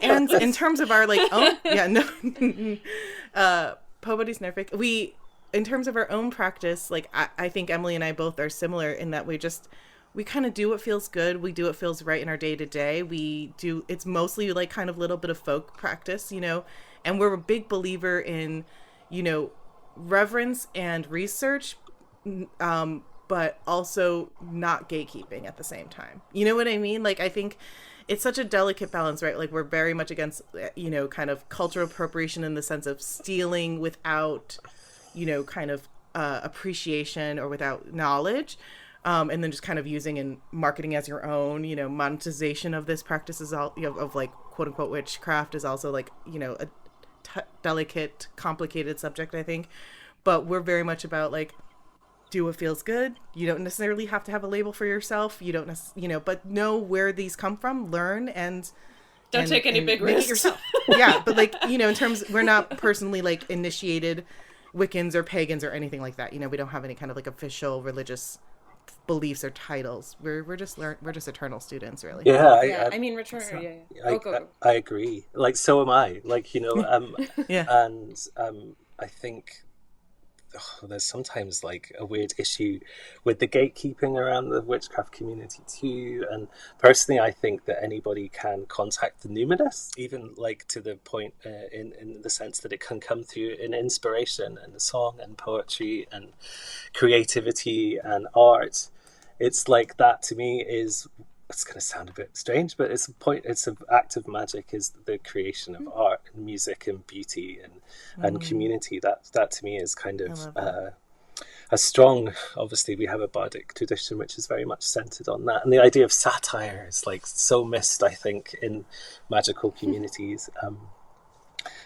And in terms of our like own Pobody's nerfic. In terms of our own practice, like I think Emily and I both are similar in that we kind of do what feels good. We do what feels right in our day to day. It's mostly like kind of a little bit of folk practice, you know, and we're a big believer in, you know, reverence and research, but also not gatekeeping at the same time. You know what I mean? Like, I think it's such a delicate balance, right? Like, we're very much against, you know, kind of cultural appropriation in the sense of stealing without, you know, kind of appreciation or without knowledge. And then just kind of using and marketing as your own, you know, monetization of this practice is all, you know, of like quote unquote witchcraft is also like, you know, a delicate, complicated subject, I think. But we're very much about like, do what feels good. You don't necessarily have to have a label for yourself. You don't, you know, but know where these come from, learn, and don't take any big risks yourself. Yeah, but like, you know, in terms, we're not personally like initiated Wiccans or pagans or anything like that. You know, we don't have any kind of like official religious beliefs or titles. We're just eternal students, really. Yeah, I mean, return. So, yeah. I agree. Like, so am I. Like, you know, yeah. And I think there's sometimes like a weird issue with the gatekeeping around the witchcraft community too. And personally, I think that anybody can contact the numinous, even like to the point in the sense that it can come through in inspiration and song and poetry and creativity and art. It's like that to me is, it's going to sound a bit strange, but it's an act of magic, is the creation of art and music and beauty and community. That to me is kind of a strong, obviously we have a bardic tradition which is very much centered on that, and the idea of satire is like so missed, I think, in magical communities.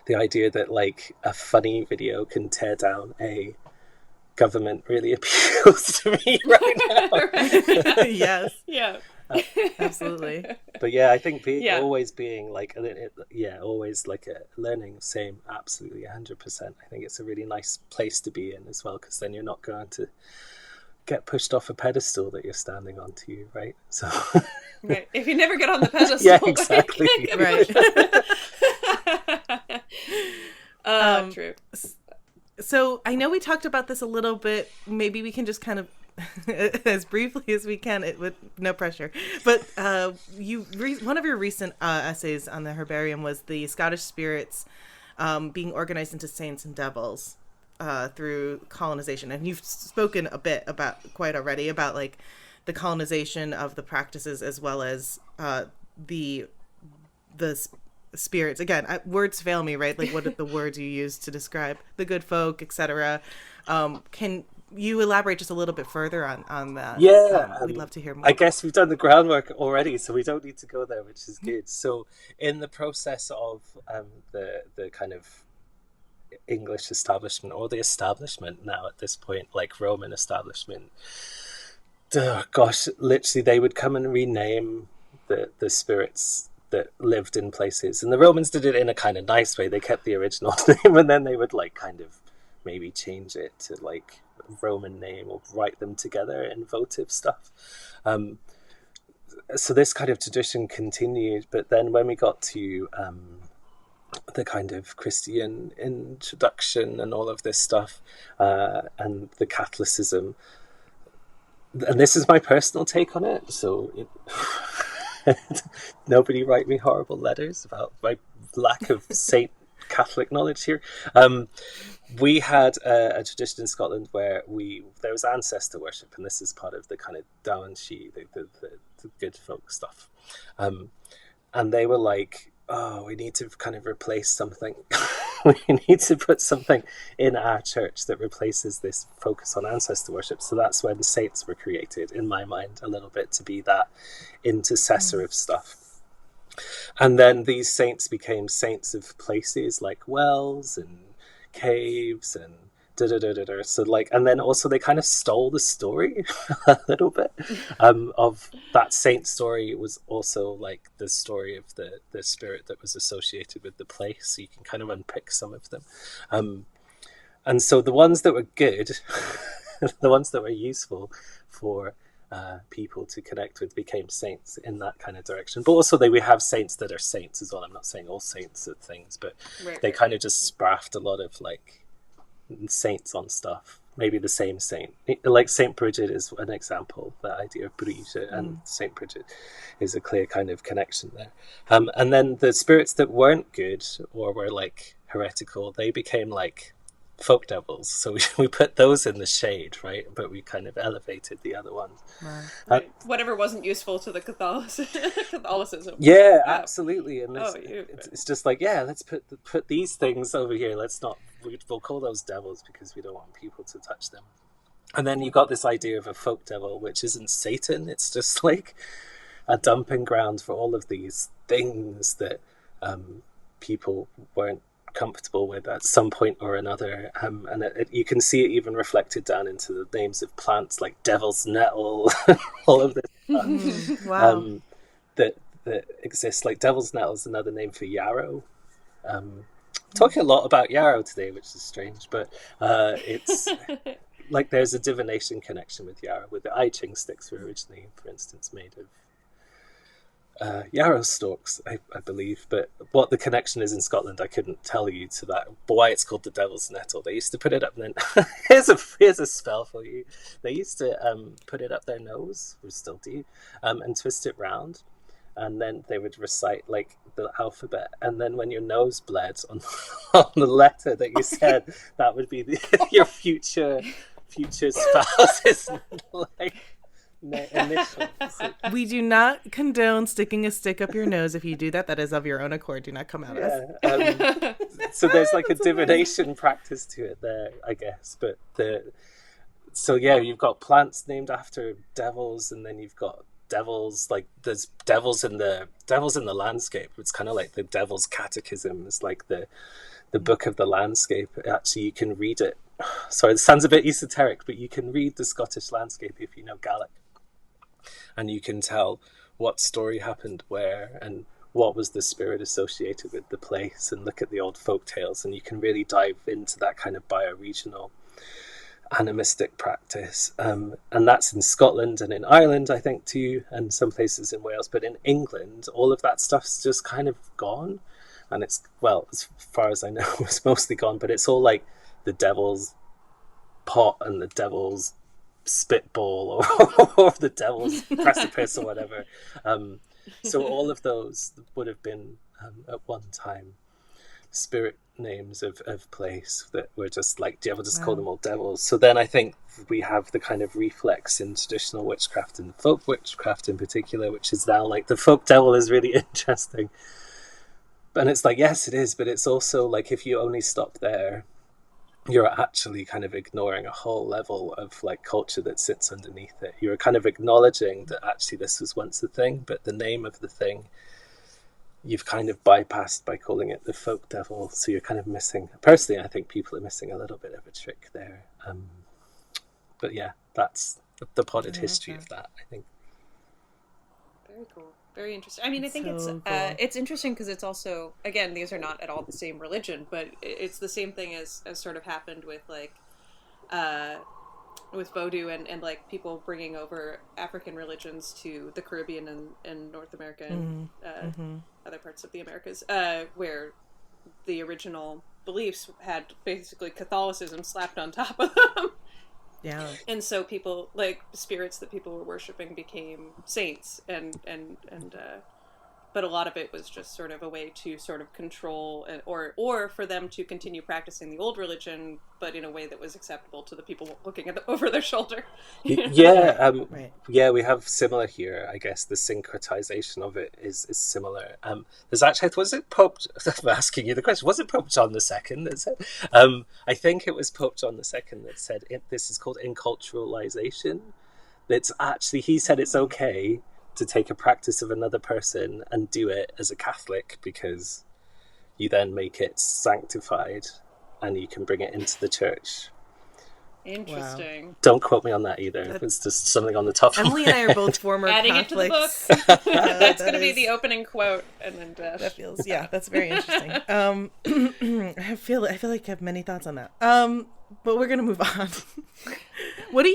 The idea that like a funny video can tear down a government really appeals to me right now. Yes. Yeah. Absolutely. But yeah, I think always being like always like a learning, same, absolutely 100%. I think it's a really nice place to be in as well, because then you're not going to get pushed off a pedestal that you're standing on to you, right? So right, if you never get on the pedestal. Yeah, exactly. Right. True. So I know we talked about this a little bit. Maybe we can just kind of as briefly as we can, with no pressure. But one of your recent essays on the herbarium was the Scottish spirits being organized into saints and devils through colonization, and you've spoken a bit about like the colonization of the practices, as well as the spirits. Again, words fail me, right? Like, what are the words you use to describe the good folk, etc.? Can you elaborate just a little bit further on that? Yeah, we'd love to hear more. I guess we've done the groundwork already, so we don't need to go there, which is good. So in the process of the kind of English establishment, or the establishment now at this point, like Roman establishment, oh gosh, literally they would come and rename the spirits that lived in places, and the Romans did it in a kind of nice way. They kept the original name, and then they would like kind of maybe change it to like a Roman name or write them together in votive stuff. So this kind of tradition continued, but then when we got to the kind of Christian introduction and all of this stuff, and the Catholicism, and this is my personal take on it, so nobody write me horrible letters about my lack of saint Catholic knowledge here. We had a tradition in Scotland where there was ancestor worship, and this is part of the kind of Dawanshi, the good folk stuff. And they were like, oh, we need to kind of replace something. We need to put something in our church that replaces this focus on ancestor worship. So that's when saints were created, in my mind, a little bit, to be that intercessor of stuff. And then these saints became saints of places like wells and caves and da-da-da-da-da. So like, and then also they kind of stole the story a little bit of that saint story. It was also like the story of the spirit that was associated with the place. So you can kind of unpick some of them. And so the ones that were good, the ones that were useful for people to connect with, became saints in that kind of direction. But also we have saints that are saints as well. I'm not saying all saints are things, but they kind of just spraffed a lot of like saints on stuff. Maybe the same saint, like Saint Bridget is an example. That idea of Bridget and Saint Bridget is a clear kind of connection there. And then the spirits that weren't good or were like heretical, they became like folk devils. So we put those in the shade, right? But we kind of elevated the other ones. Right. Whatever wasn't useful to the Catholicism. Yeah, absolutely. And it's just like, yeah, let's put these things over here. We'll call those devils because we don't want people to touch them. And then you've got this idea of a folk devil, which isn't Satan. It's just like a dumping ground for all of these things that people weren't comfortable with at some point or another, and you can see it even reflected down into the names of plants like devil's nettle, all of this stuff. Wow. That exists. Like devil's nettle is another name for yarrow. Talking a lot about yarrow today, which is strange, but it's like there's a divination connection with yarrow. With the I Ching sticks were originally, for instance, made of yarrow stalks, I believe, but what the connection is in Scotland I couldn't tell you to that. But why it's called the devil's nettle, they used to put it up, and then here's a spell for you. They used to put it up their nose, we still do, and twist it round, and then they would recite like the alphabet, and then when your nose bled on the letter that you said, that would be your future spouse's like initials. We do not condone sticking a stick up your nose. If you do that, that is of your own accord. Do not come at us. So there's like a divination practice to it there, I guess. But you've got plants named after devils, and then you've got devils, like there's devils in the landscape. It's kind of like the Devil's Catechism. It's like the book of the landscape. Actually, you can read it. Sorry, this sounds a bit esoteric, but you can read the Scottish landscape if you know Gaelic. And you can tell what story happened where and what was the spirit associated with the place, and look at the old folk tales, and you can really dive into that kind of bioregional animistic practice. And that's in Scotland and in Ireland, I think, too, and some places in Wales. But in England, all of that stuff's just kind of gone. And it's, well, as far as I know, it's mostly gone, but it's all like the devil's pot and the devil's spitball or the devil's precipice or whatever. So all of those would have been at one time spirit names of place that were just like, we'll just call them all devils. So then I think we have the kind of reflex in traditional witchcraft and folk witchcraft in particular, which is now like the folk devil is really interesting. And it's like, yes, it is, but it's also like, if you only stop there, you're actually kind of ignoring a whole level of like culture that sits underneath it. You're kind of acknowledging that actually this was once a thing, but the name of the thing you've kind of bypassed by calling it the folk devil. So you're kind of missing, personally, I think people are missing a little bit of a trick there. But yeah, that's the potted history of that, I think. Very cool. Very interesting. I mean, I think So it's interesting because it's also, again, these are not at all the same religion, but it's the same thing as sort of happened with like with Vodou and like people bringing over African religions to the Caribbean and North America and other parts of the Americas, where the original beliefs had basically Catholicism slapped on top of them. Yeah. And so people, like, spirits that people were worshiping became saints, but a lot of it was just sort of a way to sort of control, or for them to continue practicing the old religion, but in a way that was acceptable to the people looking over their shoulder. Yeah, Right. yeah, we have similar here. I guess the syncretization of it is similar. There's actually, was it Pope? I'm asking you the question. Was it Pope John II that said? I think it was Pope John II that said this is called inculturalization. It's actually, he said it's okay to take a practice of another person and do it as a Catholic because you then make it sanctified and you can bring it into the church. Interesting. Wow. Don't quote me on that either. It's just something on the top of Emily my and I are both former Adding Catholics. it to the book. That's that going to be is- the opening quote, and then That feels, yeah, that's very interesting. I feel like I have many thoughts on that. But we're gonna move on. What are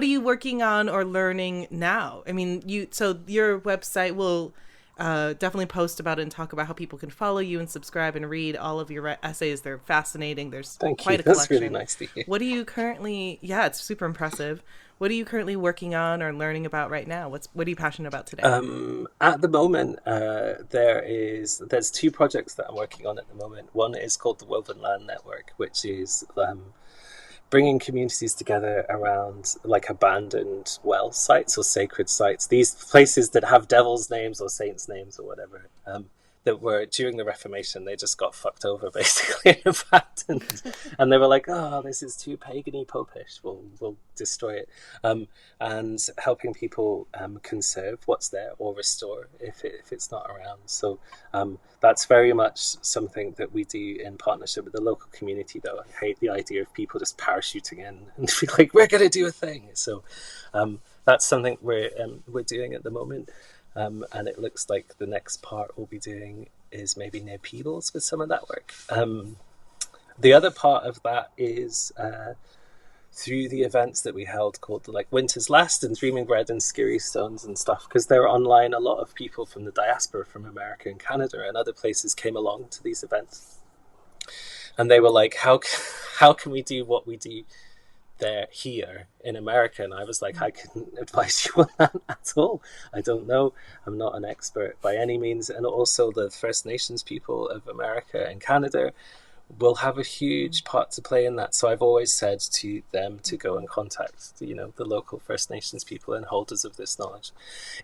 you working on or learning now? I mean, so your website will definitely post about it and talk about how people can follow you and subscribe and read all of your essays. They're fascinating. There's Thank quite you. a collection. That's really nice to hear. What are you currently? Yeah, it's super impressive. What are you currently working on or learning about right now? What are you passionate about today? At the moment, there's two projects that I'm working on at the moment. One is called the Woven Land Network, which is bringing communities together around like abandoned well sites or sacred sites. These places that have devils' names or saints' names or whatever. That were during the Reformation, they just got fucked over basically and abandoned, and they were like, "Oh, this is too pagan-y, popish. We'll destroy it." And helping people conserve what's there or restore if it's not around. So that's very much something that we do in partnership with the local community. Though I hate the idea of people just parachuting in and be like, "We're going to do a thing." So that's something we're doing at the moment. And it looks like the next part we'll be doing is maybe near Peebles with some of that work. The other part of that is through the events that we held called like Winter's Last and Dreaming Bread and Scary Stones and stuff, because they're online. A lot of people from the diaspora from America and Canada and other places came along to these events. And they were like, how can we do what we do here in America? And I was like, I couldn't advise you on that at all. I don't know. I'm not an expert by any means. And also the First Nations people of America and Canada will have a huge part to play in that. So I've always said to them to go and contact, the local First Nations people and holders of this knowledge.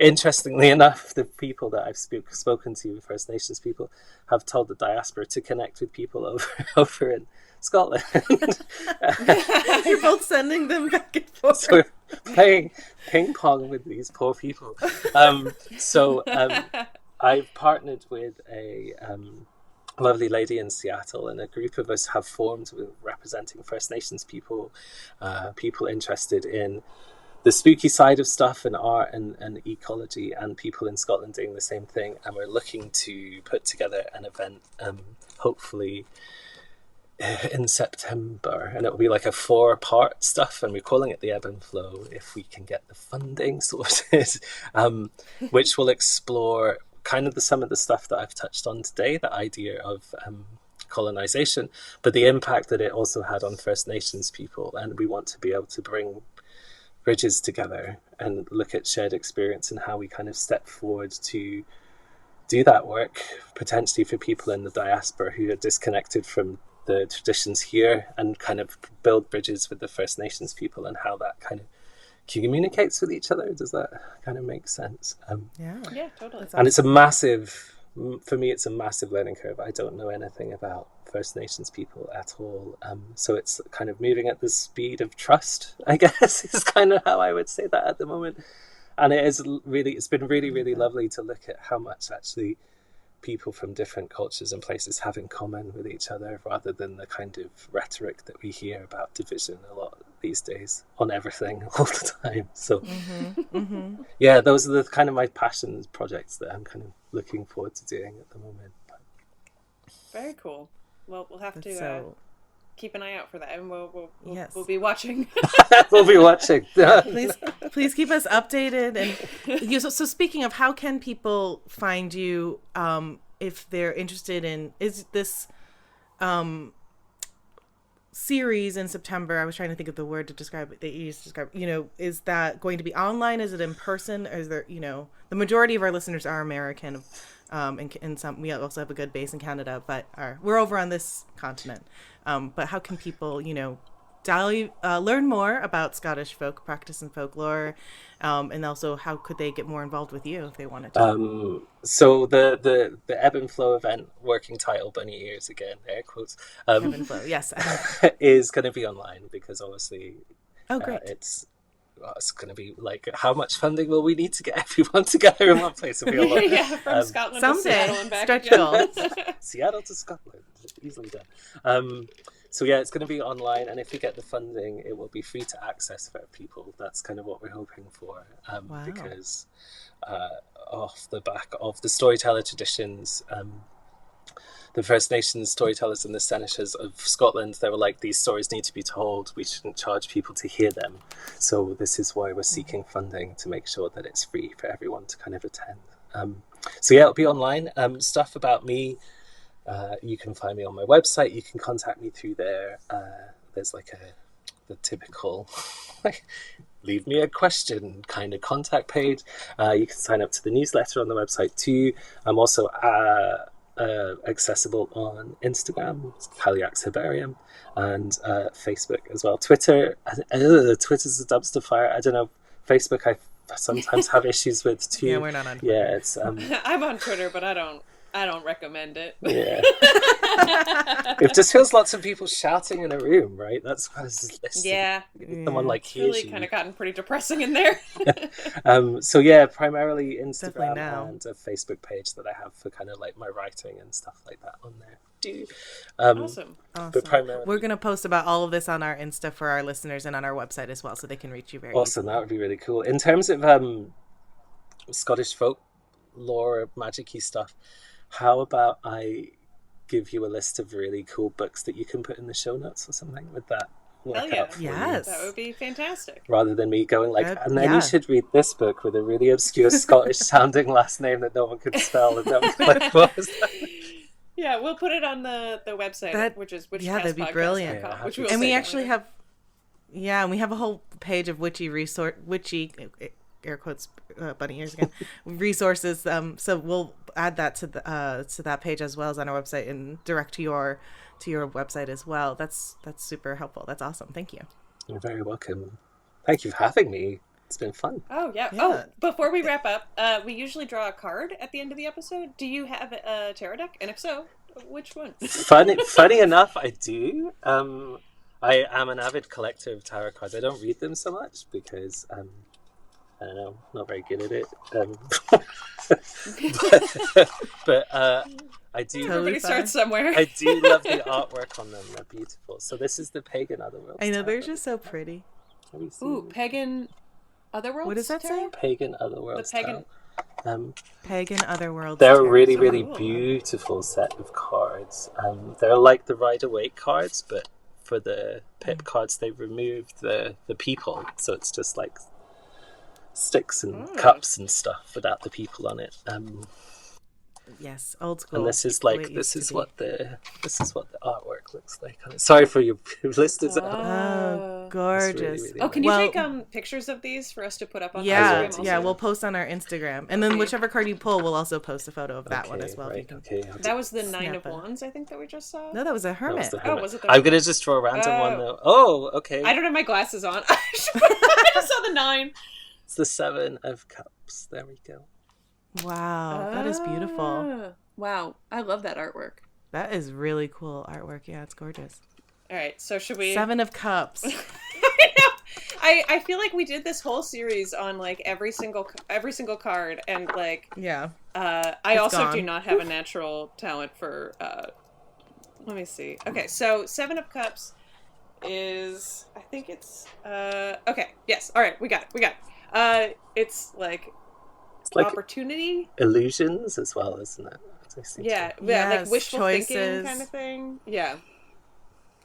Interestingly enough, the people that I've spoken to, First Nations people, have told the diaspora to connect with people over in Scotland. You're both sending them back and forth. So we're playing ping pong with these poor people. I've partnered with a lovely lady in Seattle, and a group of us have formed with representing First Nations people, people interested in the spooky side of stuff and art and ecology, and people in Scotland doing the same thing. And we're looking to put together an event, hopefully in September, and it'll be like a 4-part stuff, and we're calling it the Ebb and Flow if we can get the funding sorted, which will explore kind of some of the stuff that I've touched on today, the idea of colonization, but the impact that it also had on First Nations people. And we want to be able to bring bridges together and look at shared experience and how we kind of step forward to do that work potentially for people in the diaspora who are disconnected from the traditions here, and kind of build bridges with the First Nations people and how that kind of communicates with each other. Does that kind of make sense? Yeah, totally. And it's a massive, for me, it's a massive learning curve. I don't know anything about First Nations people at all. So it's kind of moving at the speed of trust, I guess, is kind of how I would say that at the moment. And it's been really, really lovely to look at how much actually people from different cultures and places have in common with each other, rather than the kind of rhetoric that we hear about division a lot these days on everything all the time. So yeah, those are the kind of my passion projects that I'm kind of looking forward to doing at the moment. Very cool. Well, we'll have to keep an eye out for that, and we'll be watching. We'll be watching. please keep us updated. And so speaking of, how can people find you if they're interested in, is this series in September, I was trying to think of the word to describe it that you used to describe, is that going to be online? Is it in person? Or is there, the majority of our listeners are American, and some, we also have a good base in Canada, but we're over on this continent. But how can people, learn more about Scottish folk practice and folklore, and also how could they get more involved with you if they wanted to? So the Ebb and Flow event, working title, bunny ears again, air quotes, Ebb and Flow, yes, is going to be online, because obviously great. It's going to be like, how much funding will we need to get everyone together in one place? It'll be a lot. Yeah, from Scotland someday, to Seattle and back. Stretch goals. Seattle to Scotland, easily done. So yeah, it's going to be online, and if we get the funding, it will be free to access for people. That's kind of what we're hoping for, Wow. because off the back of the storyteller traditions, the First Nations storytellers and the Senators of Scotland, they were like, these stories need to be told. We shouldn't charge people to hear them. So this is why we're seeking funding, to make sure that it's free for everyone to kind of attend. So yeah, it'll be online. Stuff about me, you can find me on my website. You can contact me through there. There's like the typical leave me a question kind of contact page. You can sign up to the newsletter on the website too. I'm also accessible on Instagram, Kaliak's Herbarium, and Facebook as well. Twitter's a dumpster fire. I don't know. Facebook, I sometimes have issues with too. Yeah, we're not on Twitter. Yeah, it's I'm on Twitter, but I don't recommend it. Yeah. It just feels lots of people shouting in a room, right? That's what I was listening. Yeah. Someone like It's hears really you. kind of gotten pretty depressing in there. So yeah, primarily Instagram now. and a Facebook page that I have for kind of like my writing and stuff like that on there. Awesome. But primarily, We're going to post about all of this on our Insta for our listeners and on our website as well, so they can reach you very awesome. easily. That would be really cool. In terms of Scottish folk lore, magic-y stuff, how about I give you a list of really cool books that you can put in the show notes or something? Would that work Hell yeah. out for you? Yes. That would be fantastic. Rather than me going like, and then yeah. you should read this book with a really obscure Scottish sounding last name that no one could spell. And then like, what was that? Yeah, we'll put it on the website, which is that'd be brilliant. Yeah, which we'll And we say actually later. and we have a whole page of witchy air quotes, bunny ears again, resources. So we'll add that to that page as well as on our website and direct to your website as well. That's super helpful. That's awesome. Thank you. You're very welcome. Thank you for having me. It's been fun. Oh, yeah. Yeah. Oh, before we wrap up, we usually draw a card at the end of the episode. Do you have a tarot deck? And if so, which one? Funny enough, I do. I am an avid collector of tarot cards. I don't read them so much because I don't know, not very good at it. But I do. Everybody starts somewhere. I do love the artwork on them. They're beautiful. So this is the Pagan Otherworld. I know, they're just so pretty. Ooh, Pagan Otherworld. What does that say? Pagan Otherworld. The Pagan- Pagan Otherworld. They're a really, Tarot. really beautiful set of cards. They're like the Rider-Waite cards, but for the pip cards, they removed the people. So it's just like sticks and cups and stuff without the people on it. Yes, old school. And this is the way like it this used is to what the artwork looks like on it. Sorry for your listeners. Oh, gorgeous. really Oh, can you Well- take pictures of these for us to put up on Yeah, Instagram? yeah, also? we'll post on our Instagram, and then Okay. whichever card you pull, we'll also post a photo of that one as well. If you Right, can. okay. That was the Snap Nine of it. Wands, I think, that we just saw. No, that was a That hermit. was the hermit. was it the I'm hermit? gonna just draw a random one Oh. though. Oh, okay. I don't have my glasses on. I just saw the 9. It's the 7 of Cups. There we go. Wow, that is beautiful. Ah. Wow, I love that artwork. That is really cool artwork. Yeah, it's gorgeous. All right, so should we? 7 of Cups. I feel like we did this whole series on like every single card, and like Yeah. I It's also gone. do not have a natural talent for. Let me see. Okay, so 7 of Cups is, I think it's okay. Yes. All right, we got it. It's like Like opportunity. illusions as well, isn't it? I see. Yeah, like Yes, wishful choices. thinking kind of thing. Yeah.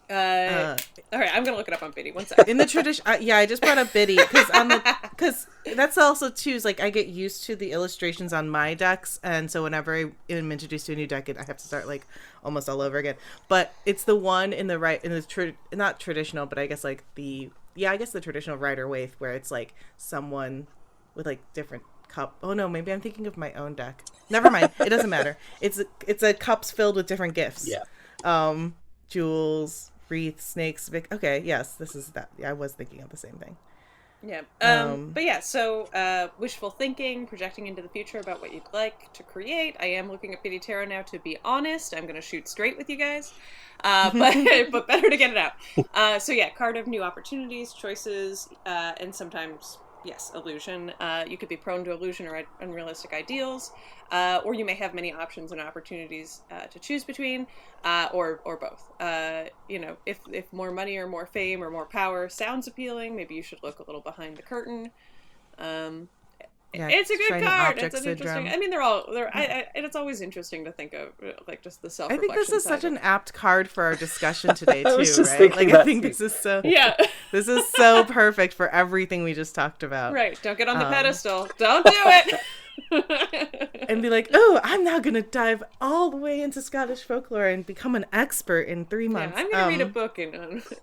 Uh, All right, I'm gonna look it up on Biddy. One second. in the tradition, yeah, I just brought up Biddy because that's also too is like I get used to the illustrations on my decks, and so whenever I am introduced to a new deck, I have to start like almost all over again. But it's the one in the not traditional, but I guess like the traditional Rider Waite where it's like someone with like different cup. Oh no, maybe I'm thinking of my own deck. Never mind, it doesn't matter. It's a cups filled with different gifts. Yeah. Jewels, wreaths, snakes. Okay, yes, this is that. Yeah, I was thinking of the same thing. Yeah. But yeah, so wishful thinking, projecting into the future about what you'd like to create. I am looking at Pity Tarot now, to be honest. I'm going to shoot straight with you guys. But better to get it out. So yeah, card of new opportunities, choices, and sometimes, yes, illusion. You could be prone to illusion or unrealistic ideals, or you may have many options and opportunities to choose between, or both. If more money or more fame or more power sounds appealing, maybe you should look a little behind the curtain. Yeah, It's a good shiny card. object It's an interesting. syndrome. I mean, and it's always interesting to think of like just the I self-reflection. think this is side such of an apt card for our discussion today I too, was just right? thinking Like I that think too. this is so Yeah. this is so perfect for everything we just talked about. Right. Don't get on the pedestal. Don't do it. And be like, oh, I'm now gonna dive all the way into Scottish folklore and become an expert in 3 Yeah, months. I'm gonna read a book in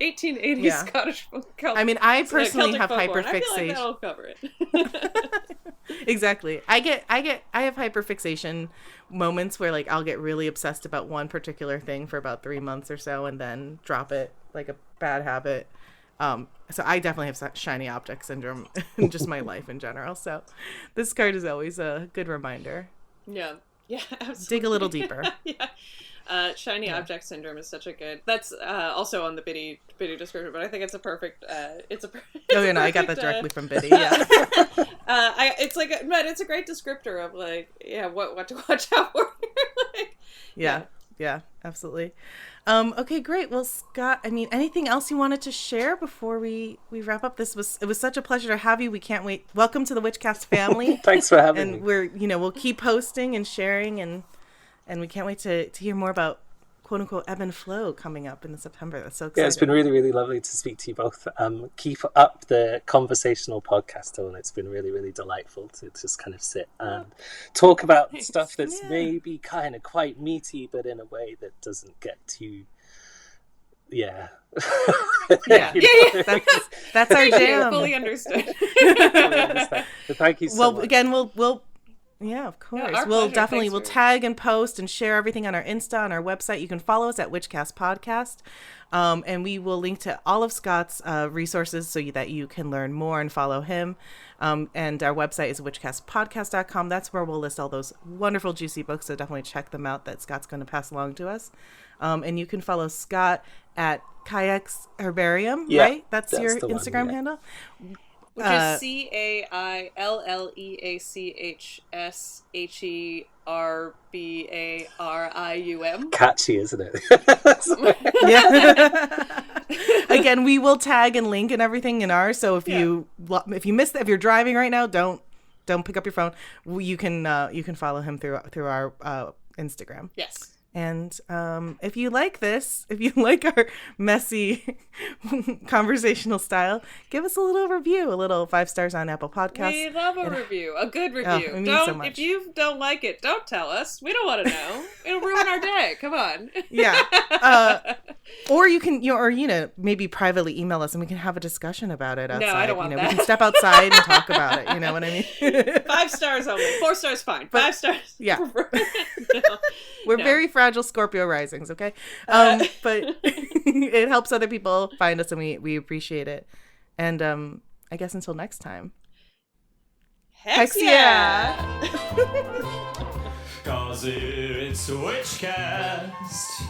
1880s yeah. Scottish folk. I mean, I personally have folklore, and I feel like hyperfixation. that'll cover it. Exactly. I have hyperfixation moments where like I'll get really obsessed about one particular thing for about 3 months or so and then drop it like a bad habit. So I definitely have shiny object syndrome in just my life in general. So this card is always a good reminder. Yeah. Yeah. Absolutely. Dig a little deeper. Yeah. Shiny object syndrome is such a good. That's also on the Biddy description, but I think it's a perfect. Oh yeah, no, I got that directly from Biddy. Yeah. It's a great descriptor of like, yeah, what to watch out for. Like, Yeah, absolutely. Okay, great. Well, Scott, I mean, anything else you wanted to share before we wrap up? It was such a pleasure to have you. We can't wait. Welcome to the Witchcast family. Thanks for having me. And we'll keep posting and sharing and we can't wait to hear more about quote unquote ebb and flow coming up in September. That's so exciting. Yeah, it's been really, really lovely to speak to you both. Keep up the conversational podcast tone. It's been really, really delightful to just kind of sit and talk about stuff that's maybe kind of quite meaty, but in a way that doesn't get too, Yeah. Yeah. That's our jam. Fully understood. But thank you so Well, much. again, we'll yeah, of course. our We'll pleasure. definitely Thanks we'll for- tag and post and share everything on our Insta, on our website. You can follow us at Witchcast Podcast. And we will link to all of Scott's resources so that you can learn more and follow him. And our website is witchcastpodcast.com. That's where we'll list all those wonderful, juicy books. So definitely check them out that Scott's going to pass along to us. And you can follow Scott at Kayaks Herbarium, Yeah, right? That's that's your the one, Instagram yeah. handle? Which is CAILLEACHSHERBARIUM. Catchy, isn't it? Yeah. Again, we will tag and link and everything in ours. So if you miss that, if you're driving right now, don't pick up your phone. You can follow him through our Instagram. Yes. And if you like this, if you like our messy conversational style, give us a little review, a little 5 stars on Apple Podcasts. We love a review, a good review. it means so much. If you don't like it, don't tell us. We don't want to know. It'll ruin our day. Come on. Yeah. Or you can, maybe privately email us and we can have a discussion about it outside. No, I don't want that. We can step outside and talk about it. You know what I mean? 5 stars only. 4 stars fine. 5 stars. Yeah. No, We're very fragile Scorpio risings, okay? But it helps other people find us and we appreciate it. And I guess until next time. Hex yeah! 'Cause it's Witchcast.